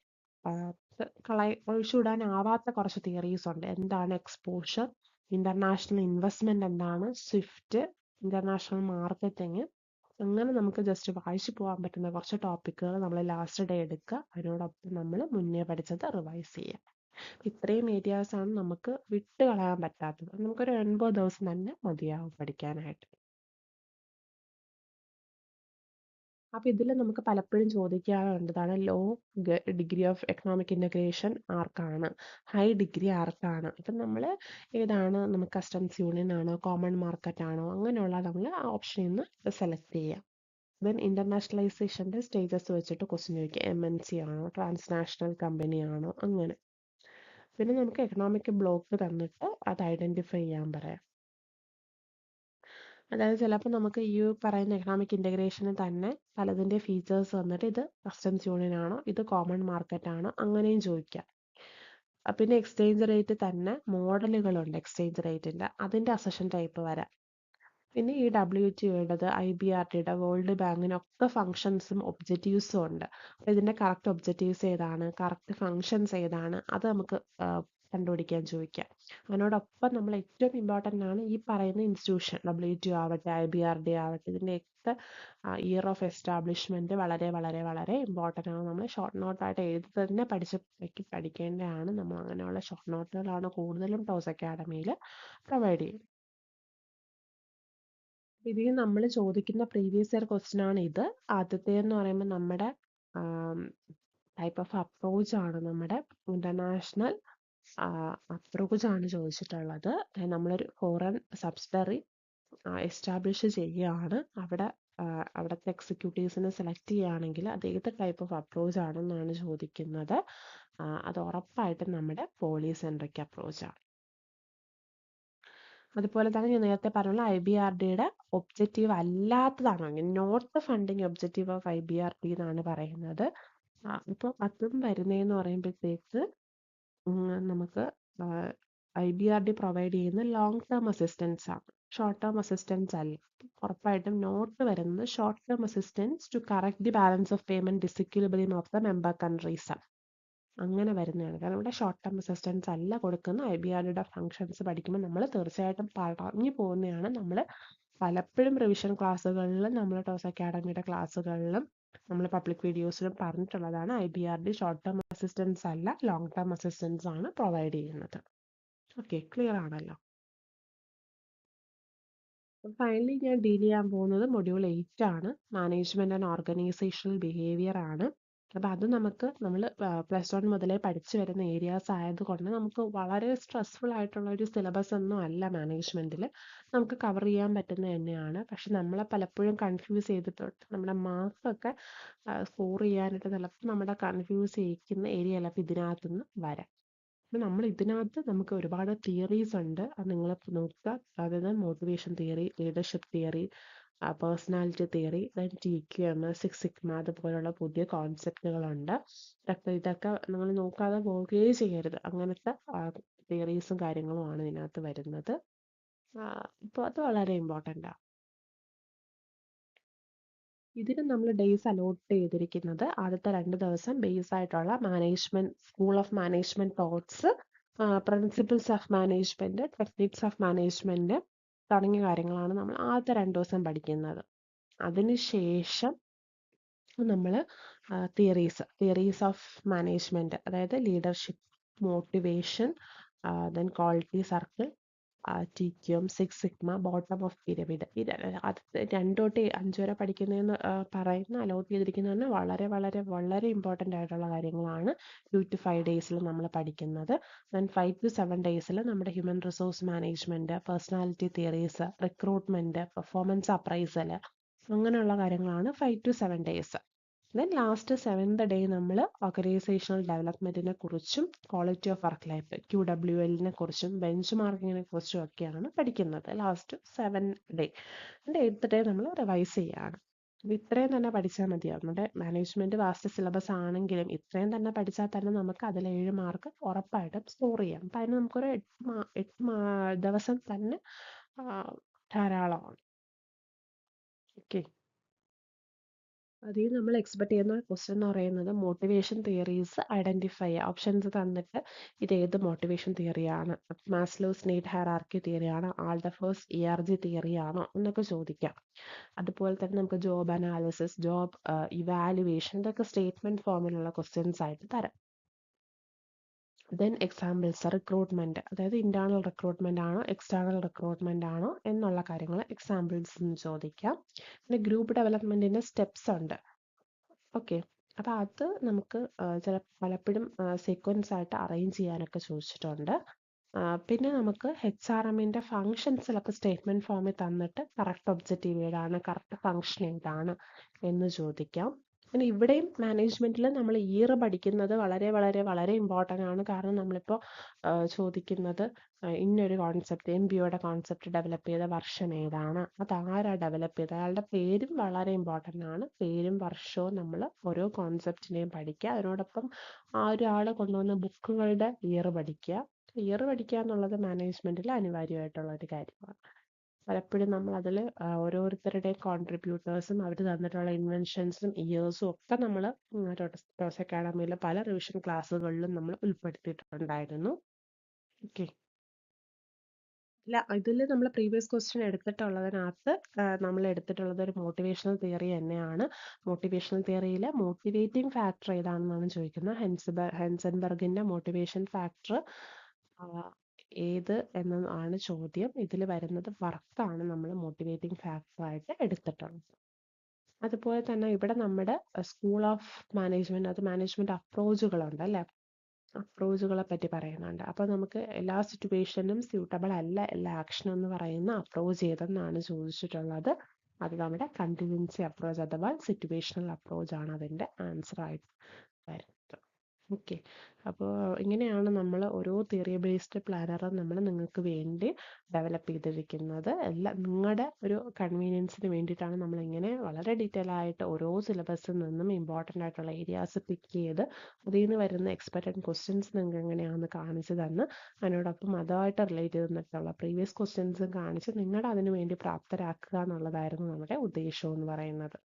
ഒഴിച്ചുവിടാനാവാത്ത കുറച്ച് തിയറീസ് ഉണ്ട്. എന്താണ് എക്സ്പോഷർ, ഇന്റർനാഷണൽ ഇൻവെസ്റ്റ്മെന്റ് എന്താണ്, സ്വിഫ്റ്റ്, ഇന്റർനാഷണൽ മാർക്കറ്റിംഗ്, അങ്ങനെ നമുക്ക് ജസ്റ്റ് വായിച്ചു പോകാൻ പറ്റുന്ന കുറച്ച് ടോപ്പിക്കുകൾ നമ്മൾ ലാസ്റ്റ് ഡേ എടുക്കുക. അതിനോടൊപ്പം നമ്മൾ മുന്നേ പഠിച്ചത് റിവൈസ് ചെയ്യുക. ഇത്രയും ഏരിയാസ് ആണ് നമുക്ക് വിട്ട് കളയാൻ പറ്റാത്തത്. നമുക്കൊരു 80 ദിവസം തന്നെ മതിയാവും പഠിക്കാനായിട്ട്. അപ്പോൾ ഇതിൽ നമുക്ക് പലപ്പോഴും ചോദിക്കാറുള്ളതാണ് low degree of economic integration ആർക്കാണ്, ഹൈ ഡിഗ്രി ആർക്കാണ്. ഇപ്പം നമ്മൾ ഏതാണ്, നമുക്ക് കസ്റ്റംസ് യൂണിയൻ ആണോ, കോമൺ മാർക്കറ്റ് ആണോ, അങ്ങനെയുള്ള നമ്മൾ ആ ഓപ്ഷനിൽ നിന്ന് സെലക്ട് ചെയ്യാം. ദെൻ ഇൻ്റർനാഷണലൈസേഷൻ്റെ സ്റ്റേജസ് വെച്ചിട്ട് ക്വസ്റ്റ്യൻ ചോദിക്കുക. MNC ആണോ, ട്രാൻസ്നാഷണൽ കമ്പനി ആണോ, അങ്ങനെ. പിന്നെ നമുക്ക് എക്കണോമിക് ബ്ലോക്ക് തന്നിട്ട് അത് ഐഡൻറ്റിഫൈ ചെയ്യാൻ പറയാം. അതായത് ചിലപ്പോൾ നമുക്ക് ഈ പറയുന്ന എക്കണോമിക് ഇൻ്റഗ്രേഷന് തന്നെ പലതിൻ്റെ ഫീച്ചേഴ്സ് വന്നിട്ട് ഇത് കസ്റ്റംസ് യൂണിയൻ ആണോ, ഇത് കോമൺ മാർക്കറ്റ് ആണോ, അങ്ങനെയും ചോദിക്കാം. പിന്നെ എക്സ്ചേഞ്ച് റേറ്റ് തന്നെ മോഡലുകളുണ്ട് എക്സ്ചേഞ്ച് റേറ്റിൻ്റെ, അതിൻ്റെ അസഷൻ ടൈപ്പ് വരാം. പിന്നെ ഈ WTOയുടേത്, IBRDയുടെ, വേൾഡ് ബാങ്കിനൊക്കെ ഫങ്ഷൻസും ഒബ്ജക്റ്റീവ്സും ഉണ്ട്. അപ്പോൾ ഇതിൻ്റെ കറക്റ്റ് ഒബ്ജക്റ്റീവ്സ് ഏതാണ്, കറക്റ്റ് ഫങ്ഷൻസ് ഏതാണ്, അത് നമുക്ക് കണ്ടുപിടിക്കാൻ ചോദിക്കാം. അതിനോടൊപ്പം നമ്മൾ ഏറ്റവും ഇമ്പോർട്ടൻ്റ് ആണ് ഈ പറയുന്ന ഇൻസ്റ്റിറ്റ്യൂഷൻ, WTO ആവട്ടെ, IBRD ആവട്ടെ, ഇതിൻ്റെയൊക്കെ ഇയർ ഓഫ് എസ്റ്റാബ്ലിഷ്മെൻറ്റ് വളരെ വളരെ വളരെ ഇമ്പോർട്ടൻ്റ് ആണ്. നമ്മൾ ഷോർട്ട് നോട്ടായിട്ട് എഴുതി തന്നെ പഠിക്കേണ്ടതാണ്. നമ്മൾ അങ്ങനെയുള്ള ഷോർട്ട് നോട്ടുകളാണ് കൂടുതലും ടോസ് അക്കാഡമിയിൽ പ്രൊവൈഡ് ചെയ്യുന്നത്. ഇതിൽ നമ്മൾ ചോദിക്കുന്ന പ്രീവിയസ് ഇയർ ക്വസ്റ്റ്യൻ ആണ് ഇത്. ആദ്യത്തെ എന്ന് പറയുമ്പോൾ നമ്മുടെ ടൈപ്പ് ഓഫ് അപ്രോച്ച് ആണ്, നമ്മുടെ ഇന്റർനാഷണൽ അപ്രോച്ച് ആണ് ചോദിച്ചിട്ടുള്ളത്. നമ്മളൊരു ഫോറിൻ സബ്സിഡറി എസ്റ്റാബ്ലിഷ് ചെയ്യുകയാണ്, അവിടുത്തെ എക്സിക്യൂട്ടീവ്സിനെ സെലക്ട് ചെയ്യുകയാണെങ്കിൽ അത് ഏത് ടൈപ്പ് ഓഫ് അപ്രോച്ച് ആണെന്നാണ് ചോദിക്കുന്നത്. അത് ഉറപ്പായിട്ടും നമ്മുടെ പോളിസെൻട്രിക് അപ്രോച്ചാണ്. അതുപോലെ തന്നെ ഞാൻ നേരത്തെ പറഞ്ഞ IBRDയുടെ ഒബ്ജക്റ്റീവ് അല്ലാത്തതാണ്, not funding objective of IBRD എന്നാണ് പറയുന്നത്. ഇപ്പോൾ അതും വരുന്നതെന്ന് പറയുമ്പോഴത്തേക്ക് നമുക്ക് IBRD പ്രൊവൈഡ് ചെയ്യുന്ന ലോങ് ടേം അസിസ്റ്റൻസ് ആണ്, ഷോർട്ട് ടേം അസിസ്റ്റൻസ് അല്ല. ഉറപ്പായിട്ടും നോട്ട് വരുന്നത് short term assistance to correct the balance of payment disequilibrium of the member countries ആണ്, അങ്ങനെ വരുന്നതാണ്. കാരണം ഇവിടെ ഷോർട്ട് ടേം അസിസ്റ്റൻസ് അല്ല കൊടുക്കുന്ന. IBRDയുടെ ഫങ്ഷൻസ് പഠിക്കുമ്പോൾ നമ്മൾ തീർച്ചയായിട്ടും പറഞ്ഞു പോകുന്നതാണ്. നമ്മൾ പലപ്പോഴും റിവിഷൻ ക്ലാസ്സുകളിലും നമ്മൾ ടോസ് അക്കാഡമിയുടെ ക്ലാസ്സുകളിലും നമ്മൾ പബ്ലിക് വീഡിയോസിലും പറഞ്ഞിട്ടുള്ളതാണ്. IBRD ഷോർട്ട് ടേം അസിസ്റ്റൻസ് അല്ല, ലോങ് ടേം അസിസ്റ്റൻസ് ആണ് പ്രൊവൈഡ് ചെയ്യുന്നത്. ഓക്കെ, ക്ലിയർ ആണല്ലോ. ഫൈനലി ഞാൻ ഡീൽ ചെയ്യാൻ പോകുന്നത് മൊഡ്യൂൾ 8 ആണ്, മാനേജ്മെന്റ് ആൻഡ് ഓർഗനൈസേഷണൽ ബിഹേവിയർ ആണ്. അപ്പം അത് നമ്മൾ +1 മുതലേ പഠിച്ചു വരുന്ന ഏരിയാസ് ആയതുകൊണ്ട് നമുക്ക് വളരെ സ്ട്രെസ്ഫുൾ ആയിട്ടുള്ള ഒരു സിലബസ് ഒന്നും അല്ല മാനേജ്മെന്റിൽ, നമുക്ക് കവർ ചെയ്യാൻ പറ്റുന്നത് തന്നെയാണ്. പക്ഷെ നമ്മളെ പലപ്പോഴും കൺഫ്യൂസ് ചെയ്തിട്ടുണ്ട്, നമ്മുടെ മാർക്കൊക്കെ സ്കോർ ചെയ്യാനായിട്ട് ചിലപ്പോൾ നമ്മുടെ കൺഫ്യൂസ് ചെയ്യിക്കുന്ന ഏരിയ ചിലപ്പോൾ ഇതിനകത്തുനിന്ന് വരാം. അപ്പം നമ്മൾ ഇതിനകത്ത് നമുക്ക് ഒരുപാട് തിയറീസ് ഉണ്ട്, അത് നിങ്ങൾ നോക്കുക. അതായത് motivation theory, leadership theory, personality theory, then TQM, 6 sigma, അതുപോലുള്ള പുതിയ കോൺസെപ്റ്റുകളുണ്ട്. ഇതൊക്കെ നിങ്ങൾ നോക്കാതെ പോവുകയേ ചെയ്യരുത്. അങ്ങനത്തെ തിയറീസും കാര്യങ്ങളുമാണ് ഇതിനകത്ത് വരുന്നത്. ഇപ്പോൾ അത് വളരെ ഇമ്പോർട്ടൻ്റ് ആണ്. ഇതിന് നമ്മൾ ഡേയ്സ് അലോട്ട് ചെയ്തിരിക്കുന്നത് ആദ്യത്തെ 2 ദിവസം ബേസ് ആയിട്ടുള്ള management, school of management thoughts, principles of management, techniques of management തുടങ്ങിയ കാര്യങ്ങളാണ് നമ്മൾ ആദ്യത്തെ 2 ദിവസം പഠിക്കുന്നത്. അതിനുശേഷം നമ്മൾ തിയറീസ് ഓഫ് മാനേജ്മെന്റ്, അതായത് leadership, motivation, then quality circle, TQM, 6 sigma, bottom of pyramid, ഇത് 2 തൊട്ട് 5 വരെ പഠിക്കുന്നതെന്ന് അലോട്ട് ചെയ്തിരിക്കുന്നതെന്ന് വളരെ വളരെ വളരെ ഇമ്പോർട്ടൻ്റ് ആയിട്ടുള്ള കാര്യങ്ങളാണ്. 2 to 5 ഡേയ്സിൽ നമ്മൾ പഠിക്കുന്നത്. ദെൻ 5 to 7 ഡേയ്സിൽ നമ്മുടെ human resource management, personality theories, recruitment, performance appraisal, അങ്ങനെയുള്ള കാര്യങ്ങളാണ് 5 to 7 days. Then last 7th day നമ്മൾ ഓർഗനൈസേഷണൽ ഡെവലപ്മെൻറ്റിനെ കുറിച്ചും ക്വാളിറ്റി ഓഫ് വർക്ക് ലൈഫ് QWLനെ കുറിച്ചും ബെഞ്ച് മാർക്കിങ്ങിനെ കുറിച്ചും ഒക്കെയാണ് പഠിക്കുന്നത് last 7th day. 8th day നമ്മൾ റിവൈസ് ചെയ്യുകയാണ്. അപ്പോൾ ഇത്രയും തന്നെ പഠിച്ചാൽ മതിയാവും. നമ്മുടെ മാനേജ്മെൻറ്റ് വാസ്റ്റ് സിലബസ് ആണെങ്കിലും ഇത്രയും തന്നെ പഠിച്ചാൽ തന്നെ നമുക്ക് അതിൽ 7 മാർക്ക് ഉറപ്പായിട്ടും സ്കോർ ചെയ്യാം. അപ്പം അതിന് നമുക്കൊരു 8 ദിവസം തന്നെ ധാരാളമാണ്. ഓക്കെ, അതിൽ നമ്മൾ എക്സ്പെക്ട് ചെയ്യുന്ന ക്വസ്റ്റ്യൻ എന്ന് പറയുന്നത് മോട്ടിവേഷൻ തിയറീസ് ഐഡന്റിഫൈ ചെയ്യുക. ഓപ്ഷൻസ് തന്നിട്ട് ഇത് ഏത് മോട്ടിവേഷൻ തിയറിയാണ്, മാസ്ലോസ് നീഡ് ഹയറാർക്കി തിയറിയാണോ, ആൾഡഫേഴ്സ് ERG തിയറിയാണോ എന്നൊക്കെ ചോദിക്കാം. അതുപോലെ തന്നെ നമുക്ക് ജോബ് അനാലിസിസ്, ജോബ് ഇവാലുവേഷൻ, ഇതൊക്കെ സ്റ്റേറ്റ്മെന്റ് ഫോമിലുള്ള ക്വസ്റ്റ്യൻസ് ആയിട്ട് തരാം. ദെൻ എക്സാമ്പിൾസ്, റിക്രൂട്ട്മെന്റ്, അതായത് ഇന്റേണൽ റിക്രൂട്ട്മെന്റ് ആണോ എക്സ്റ്റേണൽ റിക്രൂട്ട്മെന്റ് ആണോ എന്നുള്ള കാര്യങ്ങൾ എക്സാമ്പിൾസ് എന്ന് ചോദിക്കാം. പിന്നെ ഗ്രൂപ്പ് ഡെവലപ്മെന്റിന്റെ സ്റ്റെപ്സ് ഉണ്ട്. ഓക്കെ, അപ്പോൾ അത് നമുക്ക് പലപ്പോഴും സീക്വൻസ് ആയിട്ട് അറേഞ്ച് ചെയ്യാനൊക്കെ ചോദിച്ചിട്ടുണ്ട്. പിന്നെ നമുക്ക് HRMന്റെ ഫങ്ഷൻസ് ചിലപ്പോൾ സ്റ്റേറ്റ്മെന്റ് ഫോമിൽ തന്നിട്ട് കറക്റ്റ് ഒബ്ജക്റ്റീവ് ഏതാണ്, കറക്റ്റ് ഫങ്ഷൻ ഏതാണ് എന്ന് ചോദിക്കാം. പിന്നെ ഇവിടെയും മാനേജ്മെന്റിൽ നമ്മൾ ഇയർ പഠിക്കുന്നത് വളരെ വളരെ വളരെ ഇമ്പോർട്ടൻ്റ് ആണ്. കാരണം നമ്മളിപ്പോൾ ചോദിക്കുന്നത് ഇന്നൊരു കോൺസെപ്റ്റ്, MBOയുടെ കോൺസെപ്റ്റ് ഡെവലപ്പ് ചെയ്ത വർഷം ഏതാണ്, അതാരാ ഡെവലപ്പ് ചെയ്തത്, അയാളുടെ പേരും വളരെ ഇമ്പോർട്ടൻ്റ് ആണ്. പേരും വർഷവും നമ്മൾ ഓരോ കോൺസെപ്റ്റിനെയും പഠിക്കുക. അതിനോടൊപ്പം ആ ഒരാൾ കൊണ്ടുവന്ന ബുക്കുകളുടെ ഇയർ പഠിക്കുക. ഇയർ പഠിക്കുക എന്നുള്ളത് മാനേജ്മെന്റിൽ അനിവാര്യമായിട്ടുള്ള ഒരു കാര്യമാണ്. പലപ്പോഴും നമ്മൾ അതിൽ ഓരോരുത്തരുടെയും കോൺട്രിബ്യൂട്ടേഴ്സും അവർ തന്നിട്ടുള്ള ഇൻവെൻഷൻസും ഇയേഴ്സും ഒക്കെ നമ്മൾ ടോസ് അക്കാഡമിയിലെ പല റിവിഷൻ ക്ലാസ്സുകളിലും നമ്മൾ ഉൾപ്പെടുത്തിയിട്ടുണ്ടായിരുന്നു. ഓക്കെ, ഇല്ല, ഇതിൽ നമ്മൾ പ്രീവിയസ് ക്വസ്റ്റ്യൻ എടുത്തിട്ടുള്ളതിനകത്ത് നമ്മൾ എടുത്തിട്ടുള്ളത് ഒരു മോട്ടിവേഷണൽ തിയറി തന്നെയാണ്. മോട്ടിവേഷണൽ തിയറിയിൽ മോട്ടിവേറ്റിംഗ് ഫാക്ടർ ഏതാണെന്നാണ് ചോദിക്കുന്നത്. ഹെൻസൻബർഗിന്റെ മോട്ടിവേഷൻ ഫാക്ടർ ഏത് എന്നാണ് ചോദ്യം. ഇതിൽ വരുന്നത് വർക്കാണ് നമ്മൾ മോട്ടിവേറ്റിംഗ് ഫാക്ടറായിട്ട് എടുത്തിട്ടുള്ളത്. അതുപോലെ തന്നെ ഇവിടെ നമ്മുടെ സ്കൂൾ ഓഫ് മാനേജ്മെന്റ്, അത് മാനേജ്മെന്റ് അപ്രോച്ചുകളുണ്ട് അല്ലേ, അപ്രോച്ചുകളെ പറ്റി പറയുന്നുണ്ട്. അപ്പോൾ നമുക്ക് എല്ലാ സിറ്റുവേഷനും സ്യൂട്ടബിൾ അല്ല എല്ലാ ആക്ഷനും എന്ന് പറയുന്ന അപ്രോച്ച് ഏതെന്നാണ് ചോദിച്ചിട്ടുള്ളത്. അത് നമ്മുടെ കണ്ടിൻജൻസി അപ്രോച്ച് അഥവാ സിറ്റുവേഷണൽ അപ്രോച്ച് ആണ് അതിൻ്റെ ആൻസർ ആയിട്ട് വരുന്നത്. ഓക്കെ, അപ്പോൾ ഇങ്ങനെയാണ് നമ്മൾ ഓരോ തിയറി ബേസ്ഡ് പ്ലാനറും നമ്മൾ നിങ്ങൾക്ക് വേണ്ടി ഡെവലപ്പ് ചെയ്തിരിക്കുന്നത്. എല്ലാം നിങ്ങളുടെ ഒരു കൺവീനിയൻസിന് വേണ്ടിയിട്ടാണ് നമ്മൾ ഇങ്ങനെ വളരെ ഡീറ്റെയിൽ ആയിട്ട് ഓരോ സിലബസിൽ നിന്നും ഇമ്പോർട്ടൻ്റ് ആയിട്ടുള്ള ഏരിയാസ് പിക്ക് ചെയ്ത് അതിൽ നിന്ന് വരുന്ന എക്സ്പെക്റ്റഡ് ക്വസ്റ്റ്യൻസ് നിങ്ങൾക്ക് എങ്ങനെയാണെന്ന് കാണിച്ചു തന്ന് അതിനോടൊപ്പം അതുമായിട്ട് റിലേറ്റ് ചെയ്തിട്ടുള്ള പ്രീവിയസ് ക്വസ്റ്റ്യൻസും കാണിച്ച് നിങ്ങളുടെ അതിനു വേണ്ടി പ്രാപ്തരാക്കുക എന്നുള്ളതായിരുന്നു നമ്മുടെ ഉദ്ദേശം എന്ന് പറയുന്നത്.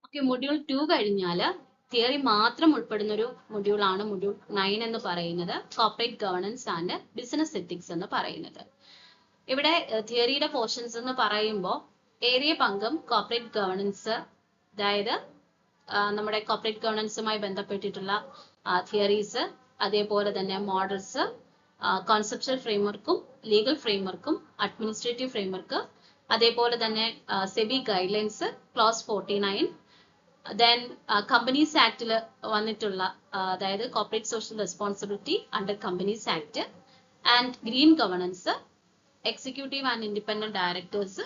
ഓക്കെ, മൊഡ്യൂൾ 2 കഴിഞ്ഞാൽ തിയറി മാത്രം ഉൾപ്പെടുന്ന ഒരു മൊഡ്യൂളാണ് മൊഡ്യൂൾ 9 എന്ന് പറയുന്നത്, corporate governance and business ethics എന്ന് പറയുന്നത്. ഇവിടെ തിയറിയുടെ പോർഷൻസ് എന്ന് പറയുമ്പോൾ ഏറിയ പങ്കും കോർപ്പറേറ്റ് ഗവേണൻസ്, അതായത് നമ്മുടെ കോർപ്പറേറ്റ് ഗവേണൻസുമായി ബന്ധപ്പെട്ടിട്ടുള്ള തിയറീസ്, അതേപോലെ തന്നെ മോഡൽസ്, കോൺസെപ്ച്വൽ ഫ്രെയിംവർക്കും ലീഗൽ ഫ്രെയിംവർക്കും അഡ്മിനിസ്ട്രേറ്റീവ് ഫ്രെയിംവർക്ക്, അതേപോലെ തന്നെ SEBI guidelines, clause 49, then companies ആക്ടിൽ വന്നിട്ടുള്ള അതായത് corporate social responsibility under companies act and green governance, executive and independent directors,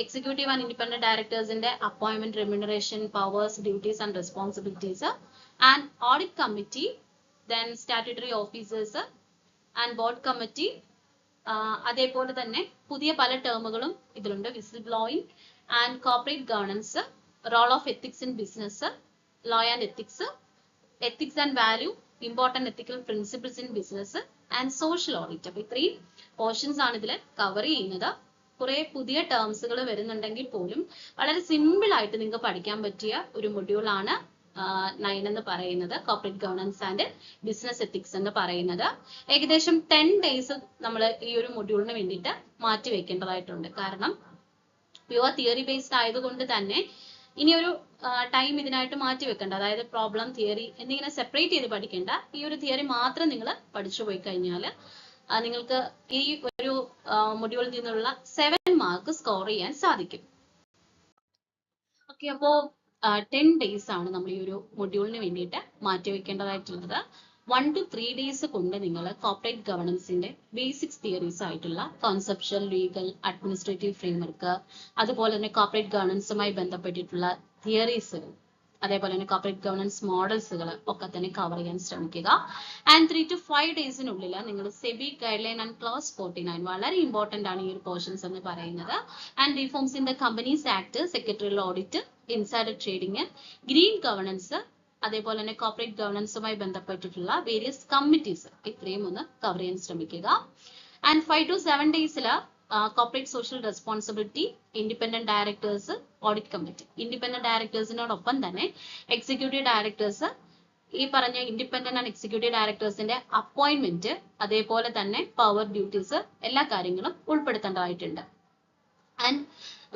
executive and independent ഡയറക്ടേഴ്സിന്റെ appointment, remuneration, powers, duties and responsibilities and audit committee, then statutory officers and board committee. അതേപോലെ തന്നെ പുതിയ പല ടേമുകളും ഇതിലുണ്ട്, whistle blowing and corporate governance, role of ethics in business, law and ethics, ethics and value, important ethical principles in business and social audit. അപ്പൊ ഇത്രയും പോർഷൻസ് ആണ് ഇതിൽ കവർ ചെയ്യുന്നത്. കുറെ പുതിയ ടേംസുകൾ വരുന്നുണ്ടെങ്കിൽ പോലും വളരെ സിമ്പിൾ ആയിട്ട് നിങ്ങൾക്ക് പഠിക്കാൻ പറ്റിയ ഒരു മൊഡ്യൂളാണ് 9 എന്ന് പറയുന്നത്, corporate governance and business ethics എന്ന് പറയുന്നത്. ഏകദേശം 10 days നമ്മൾ ഈ ഒരു മൊഡ്യൂളിന് വേണ്ടിയിട്ട് മാറ്റി വെക്കേണ്ടതായിട്ടുണ്ട്. കാരണം പ്യുവർ തിയറി ബേസ്ഡ് ആയതുകൊണ്ട് തന്നെ ഇനി ഒരു ടൈം ഇതിനായിട്ട് മാറ്റി വെക്കേണ്ട, അതായത് പ്രോബ്ലം, തിയറി എന്നിങ്ങനെ സെപ്പറേറ്റ് ചെയ്ത് പഠിക്കേണ്ട. ഈ ഒരു തിയറി മാത്രം നിങ്ങൾ പഠിച്ചു പോയി കഴിഞ്ഞാൽ നിങ്ങൾക്ക് ഈ ഒരു മൊഡ്യൂളിൽ നിന്നുള്ള 7 മാർക്ക് സ്കോർ ചെയ്യാൻ സാധിക്കും. ഓക്കെ, അപ്പോൾ 10 days ആണ് നമ്മൾ ഈ ഒരു മൊഡ്യൂളിന് വേണ്ടിയിട്ട് മാറ്റി വെക്കേണ്ടതായിട്ടുള്ളത്. 1 to 3 days കൊണ്ട് നിങ്ങൾ കോർപ്പറേറ്റ് ഗവർണൻസിന്റെ ബേസിക്സ് തിയറീസ് ആയിട്ടുള്ള കോൺസെപ്ഷ്യൽ, ലീഗൽ, അഡ്മിനിസ്ട്രേറ്റീവ് ഫ്രെയിംവർക്ക്, അതുപോലെ തന്നെ കോർപ്പറേറ്റ് ഗവർണൻസുമായി ബന്ധപ്പെട്ടിട്ടുള്ള തിയറീസുകൾ, അതേപോലെ തന്നെ കോർപ്പറേറ്റ് ഗവർണൻസ് മോഡൽസുകൾ ഒക്കെ തന്നെ കവർ ചെയ്യാൻ ശ്രമിക്കുക. ആൻഡ് 3 to 5 ഡേയ്സിനുള്ളിൽ നിങ്ങൾ SEBI guideline and clause 49 വളരെ ഇമ്പോർട്ടന്റ് ആണ് ഈ ഒരു പോർഷൻസ് എന്ന് പറയുന്നത്. And reforms in the companies act, secretarial audit, insider trading, green governance, അതേപോലെ തന്നെ കോർപ്പറേറ്റ് ഗവർണൻസുമായി ബന്ധപ്പെട്ടിട്ടുള്ള വേരിയസ് കമ്മിറ്റീസ്, ഇത്രയും ഒന്ന് കവർ ചെയ്യാൻ ശ്രമിക്കുക. ആൻഡ് 5 to 7 ഡേയ്സിൽ corporate social responsibility, independent directors, audit committee. Independent ഡയറക്ടേഴ്സിനോടൊപ്പം തന്നെ എക്സിക്യൂട്ടീവ് ഡയറക്ടേഴ്സ്, ഈ പറഞ്ഞ ഇൻഡിപെൻഡന്റ് ആൻഡ് എക്സിക്യൂട്ടീവ് ഡയറക്ടേഴ്സിന്റെ അപ്പോയിന്റ്മെന്റ്, അതേപോലെ തന്നെ പവർ, ഡ്യൂട്ടീസ്, എല്ലാ കാര്യങ്ങളും ഉൾപ്പെടുത്തേണ്ടതായിട്ടുണ്ട്. ആൻഡ്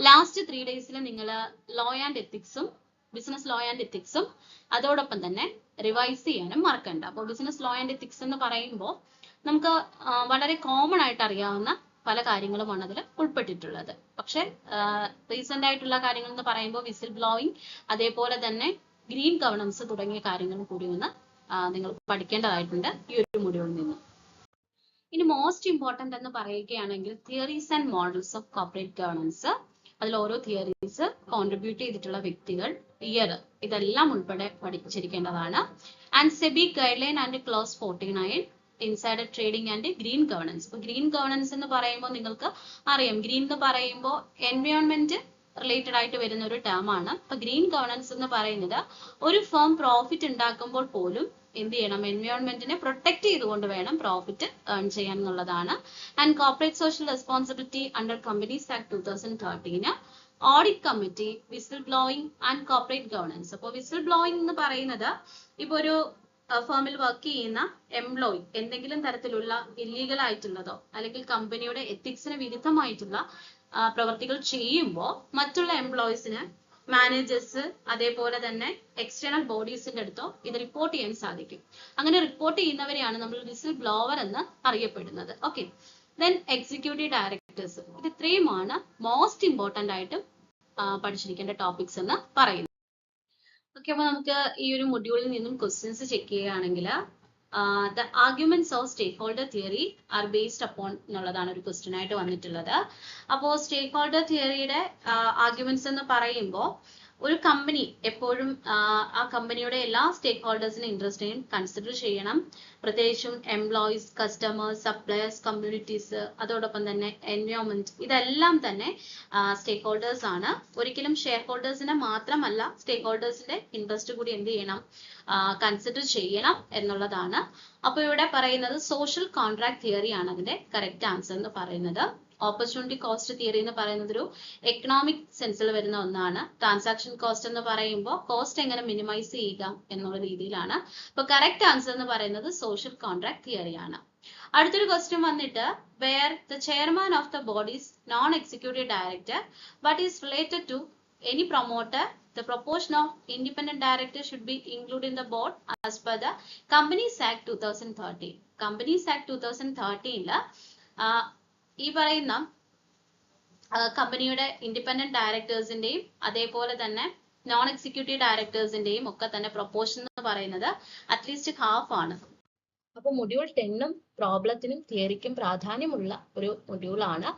ലാസ്റ്റ് 3 ഡേയ്സിൽ നിങ്ങൾ ലോ ആൻഡ് എത്തിക്സും, ബിസിനസ് ലോ ആൻഡ് എത്തിക്സും അതോടൊപ്പം തന്നെ റിവൈസ് ചെയ്യാനും മറക്കണ്ട. അപ്പോൾ ബിസിനസ് ലോ ആൻഡ് എത്തിക്സ് എന്ന് പറയുമ്പോൾ നമുക്ക് വളരെ കോമൺ ആയിട്ട് അറിയാവുന്ന പല കാര്യങ്ങളുമാണ് അതിൽ ഉൾപ്പെട്ടിട്ടുള്ളത്. പക്ഷെ റീസെന്റ് ആയിട്ടുള്ള കാര്യങ്ങൾ എന്ന് പറയുമ്പോൾ വിസിൽ ബ്ലോയിങ്, അതേപോലെ തന്നെ ഗ്രീൻ ഗവർണൻസ് തുടങ്ങിയ കാര്യങ്ങളും കൂടി ഒന്ന് നിങ്ങൾ പഠിക്കേണ്ടതായിട്ടുണ്ട് ഈ ഒരു മൊഡ്യൂളിൽ നിന്ന്. ഇനി മോസ്റ്റ് ഇമ്പോർട്ടന്റ് എന്ന് പറയുകയാണെങ്കിൽ theories and models of corporate governance. അതിൽ ഓരോ തിയറീസ് കോൺട്രിബ്യൂട്ട് ചെയ്തിട്ടുള്ള വ്യക്തികൾ, ഇയർ, ഇതെല്ലാം ഉൾപ്പെടെ പഠിച്ചിരിക്കേണ്ടതാണ്. And SEBI guideline and clause 49, insider trading and green governance. ഇപ്പൊ ഗ്രീൻ ഗവർണൻസ് എന്ന് പറയുമ്പോൾ നിങ്ങൾക്ക് അറിയാം, ഗ്രീൻ എന്ന് പറയുമ്പോൾ എൻവയോൺമെന്റ് റിലേറ്റഡ് ആയിട്ട് വരുന്ന ഒരു ടേം ആണ്. അപ്പൊ ഗ്രീൻ ഗവർണൻസ് എന്ന് പറയുന്നത് ഒരു ഫേം പ്രോഫിറ്റ് ഉണ്ടാക്കുമ്പോൾ പോലും എന്ത് ചെയ്യണം, എൻവയോൺമെന്റിനെ പ്രൊട്ടക്ട് ചെയ്തുകൊണ്ട് വേണം പ്രോഫിറ്റ് ഏൺ ചെയ്യാൻ എന്നുള്ളതാണ്. And corporate social responsibility under companies act 2013, audit committee, whistle blowing and corporate governance. അപ്പോൾ വിസിൽ ബ്ലോയിങ് എന്ന് പറയുന്നത് ഇപ്പൊ ഒരു ഫേമിൽ വർക്ക് ചെയ്യുന്ന എംപ്ലോയി എന്തെങ്കിലും തരത്തിലുള്ള ഇല്ലീഗൽ ആയിട്ടുള്ളതോ അല്ലെങ്കിൽ കമ്പനിയുടെ എത്തിക്സിന് വിരുദ്ധമായിട്ടുള്ള പ്രവർത്തികൾ ചെയ്യുമ്പോൾ മറ്റുള്ള എംപ്ലോയീസിന്, മാനേജേഴ്സ്, അതേപോലെ തന്നെ എക്സ്റ്റേണൽ ബോഡീസിന്റെ അടുത്തോ ഇത് റിപ്പോർട്ട് ചെയ്യാൻ സാധിക്കും. അങ്ങനെ റിപ്പോർട്ട് ചെയ്യുന്നവരെയാണ് നമ്മൾ വിസിൽ ബ്ലോവർ എന്ന് അറിയപ്പെടുന്നത്. Okay, then executive directors. ഇത് ഇത്രയുമാണ് മോസ്റ്റ് ഇമ്പോർട്ടന്റ് ആയിട്ട് പഠിച്ചിരിക്കേണ്ട ടോപ്പിക്സ് എന്ന് പറയുന്നത്. ഓക്കെ, അപ്പൊ നമുക്ക് ഈ ഒരു മൊഡ്യൂളിൽ നിന്നും ക്വസ്റ്റ്യൻസ് ചെക്ക് ചെയ്യുകയാണെങ്കിൽ the arguments of stakeholder theory are based upon എന്നുള്ളതാണ് ഒരു ക്വസ്റ്റ്യൻ ആയിട്ട് വന്നിട്ടുള്ളത്. അപ്പോൾ സ്റ്റേക്ക് തിയറിയുടെ ആർഗ്യുമെന്റ്സ് എന്ന് പറയുമ്പോൾ ഒരു കമ്പനി എപ്പോഴും ആ കമ്പനിയുടെ എല്ലാ സ്റ്റേക്ക് ഹോൾഡേഴ്സിന്റെ ഇൻട്രസ്റ്റിനെയും കൺസിഡർ ചെയ്യണം. പ്രത്യേകിച്ചും എംപ്ലോയീസ്, കസ്റ്റമേഴ്സ്, സപ്ലയേഴ്സ്, കമ്മ്യൂണിറ്റീസ്, അതോടൊപ്പം തന്നെ എൻവയോൺമെന്റ്, ഇതെല്ലാം തന്നെ സ്റ്റേക്ക് ഹോൾഡേഴ്സ് ആണ്. ഒരിക്കലും ഷെയർ ഹോൾഡേഴ്സിനെ മാത്രമല്ല സ്റ്റേക്ക് ഹോൾഡേഴ്സിന്റെ ഇൻട്രസ്റ്റ് കൂടി എന്ത് ചെയ്യണം, കൺസിഡർ ചെയ്യണം എന്നുള്ളതാണ്. അപ്പൊ ഇവിടെ പറയുന്നത് സോഷ്യൽ കോൺട്രാക്ട് തിയറി ആണ് അതിന്റെ കറക്റ്റ് ആൻസർ എന്ന് പറയുന്നത്. ഓപ്പർച്യൂണിറ്റി കോസ്റ്റ് തിയറി എന്ന് പറയുന്നത് ഒരു എക്കണോമിക് സെൻസിൽ വരുന്ന ഒന്നാണ്. ട്രാൻസാക്ഷൻ കോസ്റ്റ് എന്ന് പറയുമ്പോൾ കോസ്റ്റ് എങ്ങനെ മിനിമൈസ് ചെയ്യുക എന്നുള്ള രീതിയിലാണ്. അപ്പൊ കറക്റ്റ് ആൻസർ എന്ന് പറയുന്നത് സോഷ്യൽ കോൺട്രാക്ട് തിയറിയാണ്. അടുത്തൊരു ക്വസ്റ്റ്യൻ വന്നിട്ട് where the chairman of the body is non-executive director but is related to any promoter, the proportion of independent directors should be included in the board as per the Companies Act 2013. Companies Act 2013 ഈ പറയുന്ന കമ്പനിയുടെ ഇൻഡിപെൻഡന്റ് ഡയറക്ടേഴ്സിന്റെയും അതേപോലെ തന്നെ നോൺ എക്സിക്യൂട്ടീവ് ഡയറക്ടേഴ്സിന്റെയും ഒക്കെ തന്നെ പ്രൊപ്പോർഷൻ എന്ന് പറയുന്നത് അറ്റ്ലീസ്റ്റ് ഹാഫ് ആണ്. അപ്പൊ മൊഡ്യൂൾ 10ഉം പ്രോബ്ലത്തിനും തിയറിക്കും പ്രാധാന്യമുള്ള ഒരു മൊഡ്യൂളാണ്.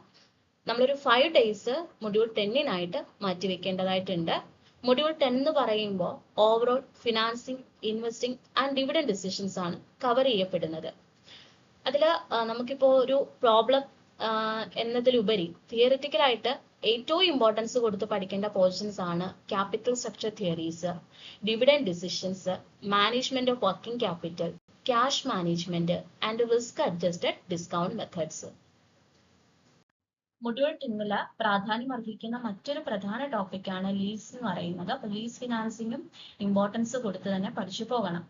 നമ്മളൊരു 5 ഡേയ്സ് മൊഡ്യൂൾ 10നായിട്ട് മാറ്റിവെക്കേണ്ടതായിട്ടുണ്ട്. മൊഡ്യൂൾ 10 എന്ന് പറയുമ്പോൾ overall financing, investing and dividend decisions ആണ് കവർ ചെയ്യപ്പെടുന്നത്. അതിൽ നമുക്കിപ്പോ ഒരു പ്രോബ്ലം എന്നതിലുപരി തിയറിറ്റിക്കൽ ആയിട്ട് ഏറ്റവും ഇമ്പോർട്ടൻസ് കൊടുത്ത് പഠിക്കേണ്ട പോർഷൻസ് ആണ് capital structure theories, dividend decisions, management of working capital, cash management and risk adjusted discount methods. Module 10 പ്രാധാന്യം അർഹിക്കുന്ന മറ്റൊരു പ്രധാന ടോപ്പിക്കാണ് ലീസ് എന്ന് പറയുന്നത്. അപ്പൊ ലീസ് ഫിനാൻസിങ്ങും ഇമ്പോർട്ടൻസ് കൊടുത്ത് തന്നെ പഠിച്ചു പോകണം.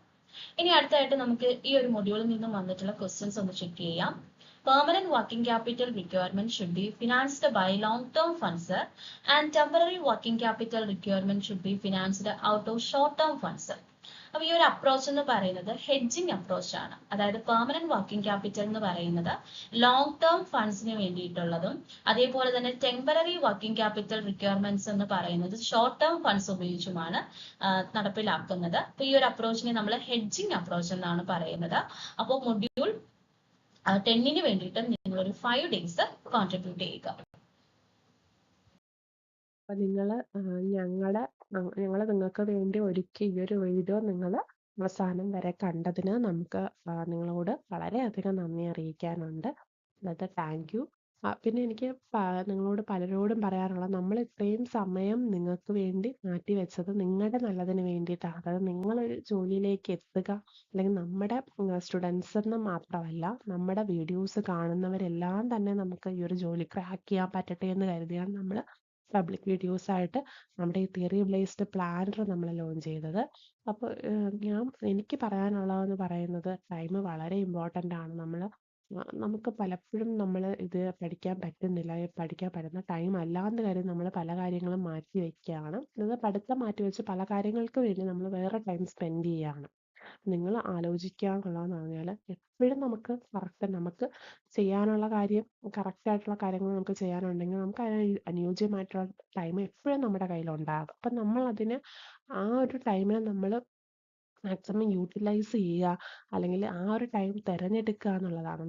ഇനി അടുത്തായിട്ട് നമുക്ക് ഈ ഒരു മൊഡ്യൂളിൽ നിന്നും വന്നിട്ടുള്ള ക്വസ്റ്റ്യൻസ് ഒന്ന് ചെക്ക് ചെയ്യാം. Permanent working capital requirement should be financed by long-term funds and temporary working capital requirement should be financed out of short-term funds. അപ്പൊ ഈ ഒരു അപ്രോച്ച് എന്ന് പറയുന്നത് ഹെഡ്ജിങ് അപ്രോച്ച് ആണ്. അതായത് പെർമനന്റ് വർക്കിംഗ് ക്യാപിറ്റൽ എന്ന് പറയുന്നത് ലോങ് ടേം ഫണ്ട്സിന് വേണ്ടിയിട്ടുള്ളതും അതേപോലെ തന്നെ ടെമ്പററി വർക്കിംഗ് ക്യാപിറ്റൽ റിക്വയർമെന്റ്സ് എന്ന് പറയുന്നത് ഷോർട്ട് ടേം ഫണ്ട്സ് ഉപയോഗിച്ചുമാണ് നടപ്പിലാക്കുന്നത്. അപ്പൊ ഈ ഒരു അപ്രോച്ചിനെ നമ്മൾ ഹെഡ്ജിങ് അപ്രോച്ച് എന്നാണ് പറയുന്നത്. അപ്പോൾ മൊഡ്യൂൾ 10 വേണ്ടിയിട്ട് നിങ്ങൾ ഒരു 5 days കോൺട്രിബ്യൂട്ട് ചെയ്യുക. അപ്പം ഞങ്ങൾ നിങ്ങൾക്ക് വേണ്ടി ഒരുക്കിയ ഈ ഒരു വീഡിയോ നിങ്ങൾ അവസാനം വരെ കണ്ടതിന് നമുക്ക് നിങ്ങളോട് വളരെയധികം നന്ദി അറിയിക്കാനുണ്ട്. അതായത് താങ്ക് യു. പിന്നെ എനിക്ക് നിങ്ങളോട് പലരോടും പറയാനുള്ളത്, നമ്മൾ ഇത്രയും സമയം നിങ്ങൾക്ക് വേണ്ടി മാറ്റി വെച്ചത് നിങ്ങളുടെ നല്ലതിന് വേണ്ടിയിട്ടാണ്. അതായത് നിങ്ങളൊരു ജോലിയിലേക്ക് എത്തുക, അല്ലെങ്കിൽ നമ്മുടെ സ്റ്റുഡൻസ് എന്ന് മാത്രമല്ല, നമ്മുടെ വീഡിയോസ് കാണുന്നവരെല്ലാം തന്നെ നമുക്ക് ഈ ഒരു ജോലി ക്രാക്ക് ചെയ്യാൻ പറ്റട്ടെ എന്ന് കരുതിയാണ് നമ്മൾ പബ്ലിക് വീഡിയോസ് ആയിട്ട് നമ്മുടെ ഈ തിയറി ബേസ്ഡ് പ്ലാനർ നമ്മൾ ലോഞ്ച് ചെയ്തത്. അപ്പോൾ എനിക്ക് പറയാനുള്ളതെന്ന് പറയുന്നത്, ടൈം വളരെ ഇമ്പോർട്ടൻ്റ് ആണ്. നമുക്ക് പലപ്പോഴും നമ്മൾ ഇത് പഠിക്കാൻ പറ്റുന്നില്ല, പഠിക്കാൻ പറ്റുന്ന ടൈം അല്ലാന്ന് കാര്യം നമ്മൾ പല കാര്യങ്ങളും മാറ്റി വയ്ക്കുകയാണ്. ഇത് പഠിത്തം മാറ്റി വെച്ച് പല കാര്യങ്ങൾക്ക് വേണ്ടി നമ്മൾ വേറെ ടൈം സ്പെൻഡ് ചെയ്യുകയാണ്. നിങ്ങൾ ആലോചിക്കാനുള്ളതെന്ന് പറഞ്ഞാൽ, എപ്പോഴും നമുക്ക് ചെയ്യാനുള്ള കാര്യം, കറക്റ്റായിട്ടുള്ള കാര്യങ്ങൾ നമുക്ക് ചെയ്യാനുണ്ടെങ്കിൽ നമുക്ക് അതിന് അനുയോജ്യമായിട്ടുള്ള ടൈം എപ്പോഴും നമ്മുടെ കയ്യിലുണ്ടാകും. അപ്പം നമ്മളതിന് ആ ഒരു ടൈമിനെ നമ്മൾ മാക്സിമം യൂട്ടിലൈസ് ചെയ്യുക, അല്ലെങ്കിൽ ആ ഒരു ടൈം തിരഞ്ഞെടുക്കുക എന്നുള്ളതാണ്.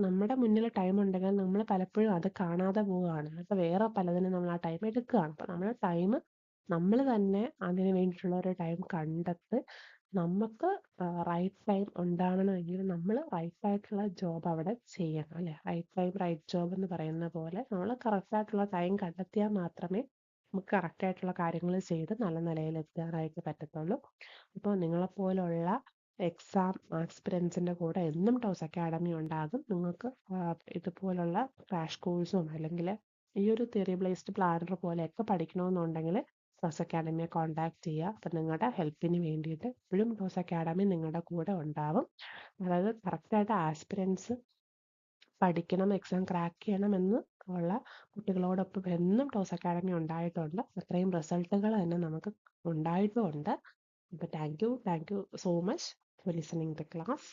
നമ്മുടെ മുന്നിൽ ടൈം ഉണ്ടെങ്കിൽ നമ്മൾ പലപ്പോഴും അത് കാണാതെ പോവുകയാണ്. അപ്പോൾ വേറെ പലതിനും നമ്മൾ ആ ടൈം എടുക്കുകയാണ്. അപ്പോൾ നമ്മുടെ ടൈം നമ്മൾ തന്നെ അതിന് വേണ്ടിയിട്ടുള്ള ഒരു ടൈം കണ്ടെത്തി, നമുക്ക് റൈറ്റ് ടൈം ഉണ്ടാകണമെങ്കിൽ നമ്മൾ റൈറ്റ് ആയിട്ടുള്ള ജോബ് അവിടെ ചെയ്യണം, അല്ലേ? റൈറ്റ് ടൈം റൈറ്റ് ജോബ് എന്ന് പറയുന്ന പോലെ നമ്മൾ കറക്റ്റായിട്ടുള്ള ടൈം കണ്ടെത്തിയാൽ മാത്രമേ നമുക്ക് കറക്റ്റായിട്ടുള്ള കാര്യങ്ങൾ ചെയ്ത് നല്ല നിലയിൽ എത്താനായിട്ട് പറ്റത്തുള്ളൂ. അപ്പോൾ നിങ്ങളെപ്പോലുള്ള എക്സാം ആസ്പിരൻസിൻ്റെ കൂടെ എന്നും ടോസ് അക്കാഡമി ഉണ്ടാകും. നിങ്ങൾക്ക് ഇതുപോലുള്ള ക്രാഷ് കോഴ്സും അല്ലെങ്കിൽ ഈ ഒരു തിയറി ബേസ്ഡ് പ്ലാനർ പോലെയൊക്കെ പഠിക്കണമെന്നുണ്ടെങ്കിൽ ടോസ് അക്കാഡമിയെ കോൺടാക്ട് ചെയ്യുക. അപ്പം നിങ്ങളുടെ ഹെൽപ്പിന് വേണ്ടിയിട്ട് എപ്പോഴും ടോസ് അക്കാഡമി നിങ്ങളുടെ കൂടെ ഉണ്ടാവും. അതായത് കറക്റ്റായിട്ട് ആസ്പിരൻസ് പഠിക്കണം, എക്സാം ക്രാക്ക് ചെയ്യണമെന്ന് ഉള്ള കുട്ടികളോടൊപ്പം എന്നും ടോസ് അക്കാഡമി ഉണ്ടായിട്ടുണ്ട്. അത്രയും റിസൾട്ടുകൾ തന്നെ നമുക്ക് ഉണ്ടായിട്ടുമുണ്ട്. അപ്പോൾ thank you so much for listening the class.